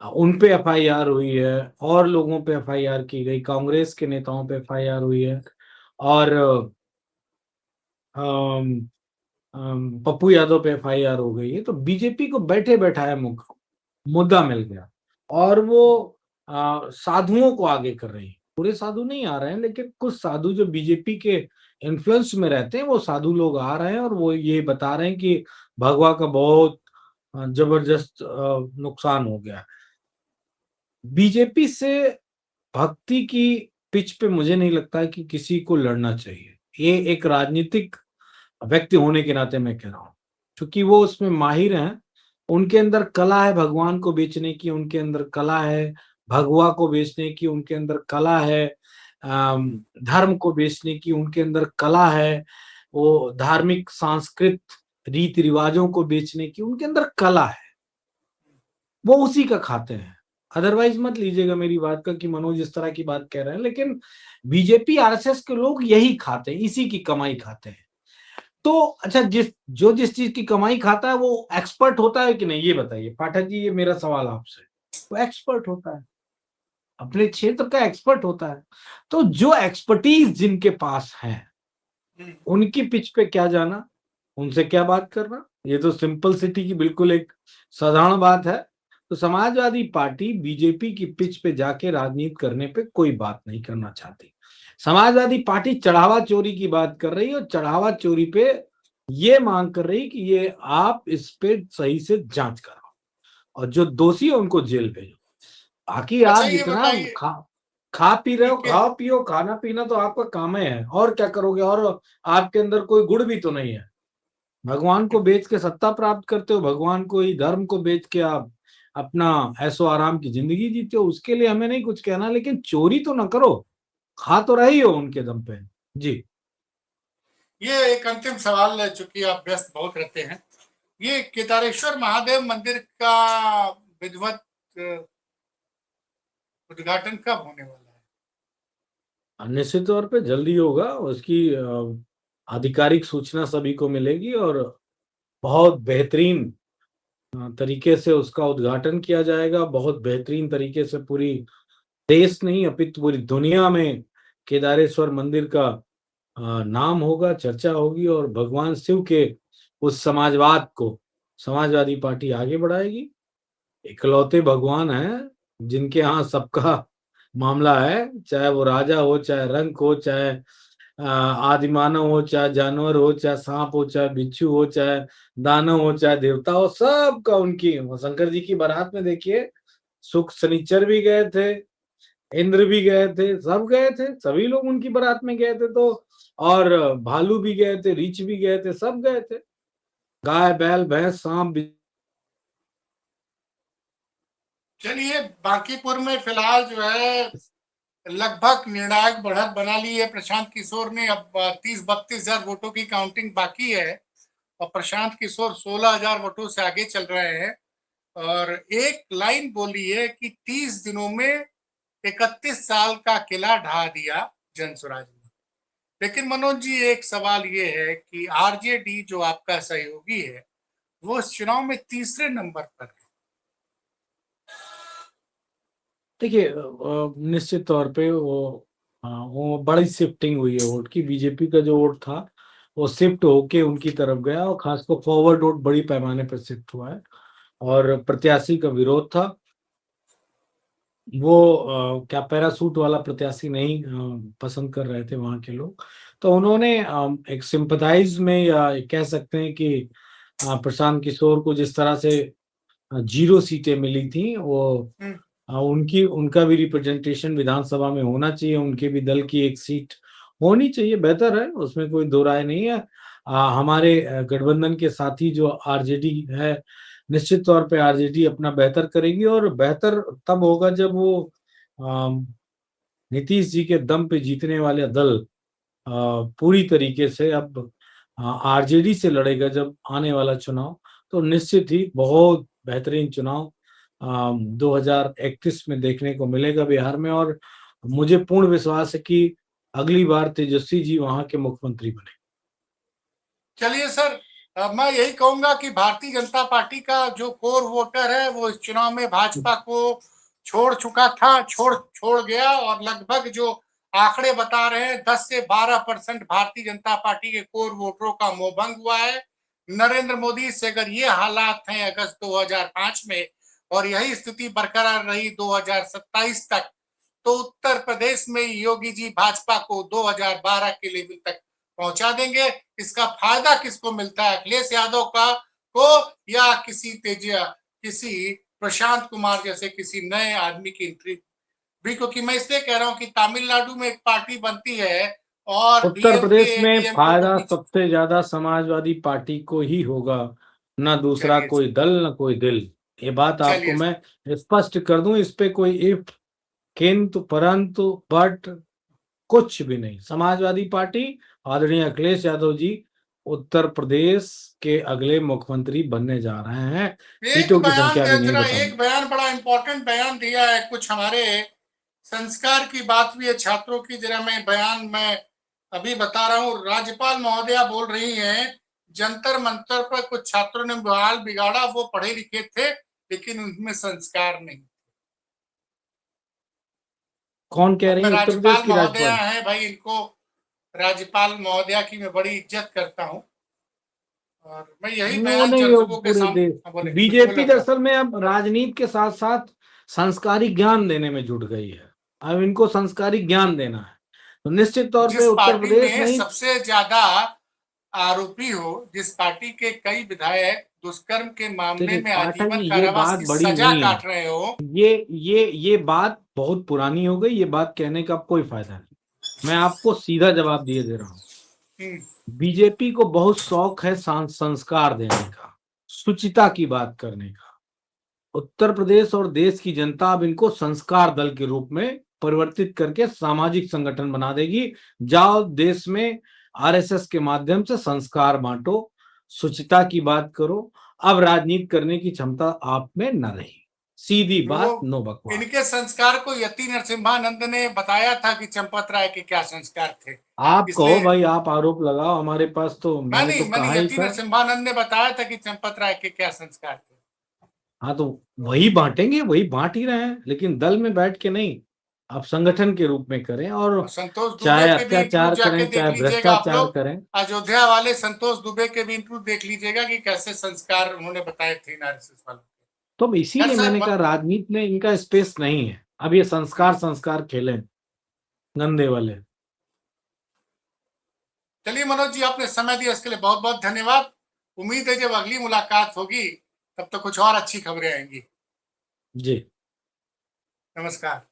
उन पे एफआईआर हुई है और लोगों पे एफआईआर की गई, कांग्रेस के नेताओं पे एफआईआर हुई है और अम, पप्पू यादव पे एफआईआर हो गई है। तो बीजेपी को बैठे बैठाया मुद्दा मिल गया और वो साधुओं को आगे कर रही है। पूरे साधु नहीं आ रहे हैं लेकिन कुछ साधु जो बीजेपी के इन्फ्लुएंस में रहते हैं वो साधु लोग आ रहे हैं और वो ये बता रहे हैं कि भगवा का बहुत जबरदस्त नुकसान हो गया। बीजेपी से भक्ति की पिच पे मुझे नहीं लगता है कि किसी को लड़ना चाहिए। ये एक राजनीतिक व्यक्ति होने के नाते मैं कह रहा हूँ, क्योंकि वो उसमें माहिर हैं। उनके अंदर कला है भगवान को बेचने की, उनके अंदर कला है भगवा को बेचने की, उनके अंदर कला है धर्म को बेचने की, उनके अंदर कला है वो धार्मिक सांस्कृत रीति रिवाजों को बेचने की, उनके अंदर कला है, वो उसी का खाते हैं। अदरवाइज मत लीजिएगा मेरी बात का कि मनोज इस तरह की बात कह रहे हैं, लेकिन बीजेपी आरएसएस के लोग यही खाते हैं, इसी की कमाई खाते हैं। तो अच्छा, जिस चीज की कमाई खाता है वो एक्सपर्ट होता है कि नहीं, ये बताइए पाठक जी, ये मेरा सवाल आपसे। वो एक्सपर्ट होता है, अपने क्षेत्र का एक्सपर्ट होता है। तो जो एक्सपर्टीज जिनके पास है उनकी पिच पे क्या जाना, उनसे क्या बात करना, ये तो सिंपल सिटी की बिल्कुल एक साधारण बात है। तो समाजवादी पार्टी बीजेपी की पिच पे जाके राजनीति करने पे कोई बात नहीं करना चाहती। समाजवादी पार्टी चढ़ावा चोरी की बात कर रही है और चढ़ावा चोरी पे ये मांग कर रही कि ये आप इस पे सही से जांच कराओ और जो दोषी है उनको जेल भेजो। बाकी अच्छा आप ये जितना बताइए खा पी रहे कि हो, खाओ पियो, खाना पीना तो आपका काम ही है, और क्या करोगे। और आपके अंदर कोई गुण भी तो नहीं है। भगवान को बेच के सत्ता प्राप्त करते हो, भगवान को ही धर्म को बेच के आप अपना ऐशो आराम की जिंदगी जीते हो, उसके लिए हमें नहीं कुछ कहना, लेकिन चोरी तो ना करो, खा तो रही हो उनके दम पे। जी ये एक अंतिम सवाल है, चूंकि आप व्यस्त बहुत रहते हैं। ये केदारेश्वर महादेव मंदिर का विधिवत उद्घाटन कब होने वाला है? निश्चित तौर पे जल्दी होगा, उसकी आधिकारिक सूचना सभी को मिलेगी और बहुत बेहतरीन तरीके से उसका उद्घाटन किया जाएगा। बहुत बेहतरीन तरीके से पूरी देश नहीं अपितु पूरी दुनिया में केदारेश्वर मंदिर का नाम होगा, चर्चा होगी और भगवान शिव के उस समाजवाद को समाजवादी पार्टी आगे बढ़ाएगी। इकलौते भगवान हैं जिनके यहाँ सबका मामला है, चाहे वो राजा हो, चाहे रंक हो, चाहे आदिमानव हो, चाहे जानवर हो, चाहे सांप हो, चाहे बिच्छू हो, चाहे दानव हो, चाहे देवता हो, सबका उनकी। शंकर जी की बारात में देखिए, सुख शनिचर भी गए थे, इंद्र भी गए थे, सब गए थे, सभी लोग उनकी बारात में गए थे। तो और भालू भी गए थे, रीछ भी गए थे, सब गए थे, गाय बैल भैंस सांप। चलिए, बांकीपुर में फिलहाल जो है लगभग निर्णायक बढ़त बना ली है प्रशांत किशोर ने। अब 30-32 हजार वोटों की काउंटिंग बाकी है और प्रशांत किशोर 16,000 वोटों से आगे चल रहे हैं। और एक लाइन बोली है कि 30 दिनों में 31 साल का किला ढा दिया जनसुराज ने। लेकिन मनोज जी, एक सवाल ये है कि आरजेडी जो आपका सहयोगी है वो इस चुनाव में तीसरे नंबर पर है। देखिए निश्चित तौर पे वो बड़ी शिफ्टिंग हुई है वोट की। बीजेपी का जो वोट था वो शिफ्ट होके उनकी तरफ गया और खासकर फॉरवर्ड वोट बड़ी पैमाने पर शिफ्ट हुआ है और प्रत्याशी का विरोध था। वो क्या पैरासूट वाला प्रत्याशी नहीं पसंद कर रहे थे वहां के लोग, तो उन्होंने एक सिंपथाइज में या कह सकते हैं कि प्रशांत किशोर को जिस तरह से 0 सीटें मिली थी, वो उनकी उनका भी रिप्रेजेंटेशन विधानसभा में होना चाहिए, उनके भी दल की एक सीट होनी चाहिए, बेहतर है, उसमें कोई दो राय नहीं है। हमारे गठबंधन के साथी जो आरजेडी है, निश्चित तौर पे आरजेडी अपना बेहतर करेगी और बेहतर तब होगा जब वो नीतीश जी के दम पे जीतने वाले दल पूरी तरीके से अब आरजेडी से लड़ेगा जब आने वाला चुनाव। तो निश्चित ही बहुत बेहतरीन चुनाव 2031 में देखने को मिलेगा बिहार में और मुझे पूर्ण विश्वास है कि अगली बार तेजस्वी जी वहां के मुख्यमंत्री बने। चलिए सर, मैं यही कहूंगा कि भारतीय जनता पार्टी का जो कोर वोटर है वो इस चुनाव में भाजपा को छोड़ चुका था, छोड़ गया। और लगभग जो आंकड़े बता रहे हैं 10 से 12% भारतीय जनता पार्टी के कोर वोटरों का मोहभंग हुआ है। नरेंद्र मोदी से अगर ये हालात हैं अगस्त 2005 में और यही स्थिति बरकरार रही 2027 तक, तो उत्तर प्रदेश में योगी जी भाजपा को 2012 के लेवल तक पहुंचा देंगे। इसका फायदा किसको मिलता है, अखिलेश यादव का को या किसी प्रशांत कुमार जैसे किसी नए आदमी की एंट्री भी, क्योंकि मैं इसलिए कह रहा हूं कि तमिलनाडु में एक पार्टी बनती है और उत्तर प्रदेश में DMK फायदा के बीच। सबसे ज्यादा समाजवादी पार्टी को ही होगा, ना दूसरा चलिए कोई दल ना कोई दिल। ये बात आपको चलिए मैं स्पष्ट कर दूं, इस पे कोई इफ किंतु परंतु बट कुछ भी नहीं। समाजवादी पार्टी, आदरणीय अखिलेश यादव जी उत्तर प्रदेश के अगले मुख्यमंत्री बनने जा रहे हैं। एक सीटों की बयान संख्या भी नहीं जरा, बताऊंगा। एक बयान बड़ा इंपॉर्टेंट बयान दिया है, कुछ हमारे संस्कार की बात भी है छात्रों की, जरा मैं बयान में अभी बता रहा हूँ। राज्यपाल महोदया बोल रही हैं, जंतर मंतर पर कुछ छात्रों ने बवाल बिगाड़ा, वो पढ़े लिखे थे लेकिन उनमें संस्कार नहीं। कौन कह अब रही मैं है? उत्तर प्रदेश राज्यपाल की महोदया राज्यपाल? है भाई, इनको राज्यपाल महोदया की मैं बड़ी इज्जत करता हूँ और मैं यही वो बयान नहीं हो दर्शकों के पूरे सामने। देश। हाँ, बोले बोले बीजेपी डॉक्टर साहब। दरअसल में अब राजनीति के साथ साथ संस्कारी ज्ञान देने में जुट गई है। अब इनको संस्कारी ज्ञान देना है, तो निश्चित तौर पे जिस उत्तर पार्टी प्रदेश में नहीं। सबसे ज्यादा आरोपी हो, जिस पार्टी के कई विधायक दुष्कर्म के मामले देखिए में पाठक आजीवन जी, ये कारावास बात की बड़ी सजा नहीं है। काट रहे हो। ये बात बहुत पुरानी हो गई। ये बात कहने का कोई फायदा नहीं। मैं आपको सीधा जवाब दिए दे रहा हूँ। हम्म, बीजेपी को बहुत शौक है संस्कार देने का, शुचिता की बात करने का। उत्तर प्रदेश और देश की जनता अब इनको संस्कार दल के रूप में परिवर्तित करके सामाजिक संगठन बना देगी। जाओ देश में आरएसएस के माध्यम से संस्कार बांटो, शुचिता की बात करो। अब राजनीति करने की क्षमता आप में न रही। सीधी वो बात, नो बकवास। इनके संस्कार को यति नरसिम्हानंद ने बताया था कि चंपत राय के क्या संस्कार थे, आप कहो इसलिए भाई, आप आरोप लगाओ हमारे पास, तो मैंने तो मैंने कहा ही यति था। नरसिम्हानंद ने बताया था कि चंपत राय के क्या संस्कार थे। हाँ तो वही बांटेंगे, वही बांट ही रहे हैं, लेकिन दल में बैठ के नहीं, आप संगठन के रूप में करें। और और संतोष दुबे चाहे के भी इंटरव्यू अत्याचार जाके करें देख चाहे लीजिएगा आप भ्रष्टाचार लोग। करें। अयोध्या वाले संतोष दुबे के भी इंटरव्यू देख लीजिएगा कि कैसे संस्कार उन्होंने बताए थे आरएसएस वालों के। तो अब खैर इसीलिए मैंने सर, कहा राजनीति में इनका स्पेस नहीं है। अब ये संस्कार संस्कार खेलें गंदे वाले। चलिए मनोज जी, आपने समय दिया इसके लिए बहुत बहुत धन्यवाद। उम्मीद है जब अगली मुलाकात होगी तब तो कुछ और अच्छी खबरें आएंगी। जी नमस्कार।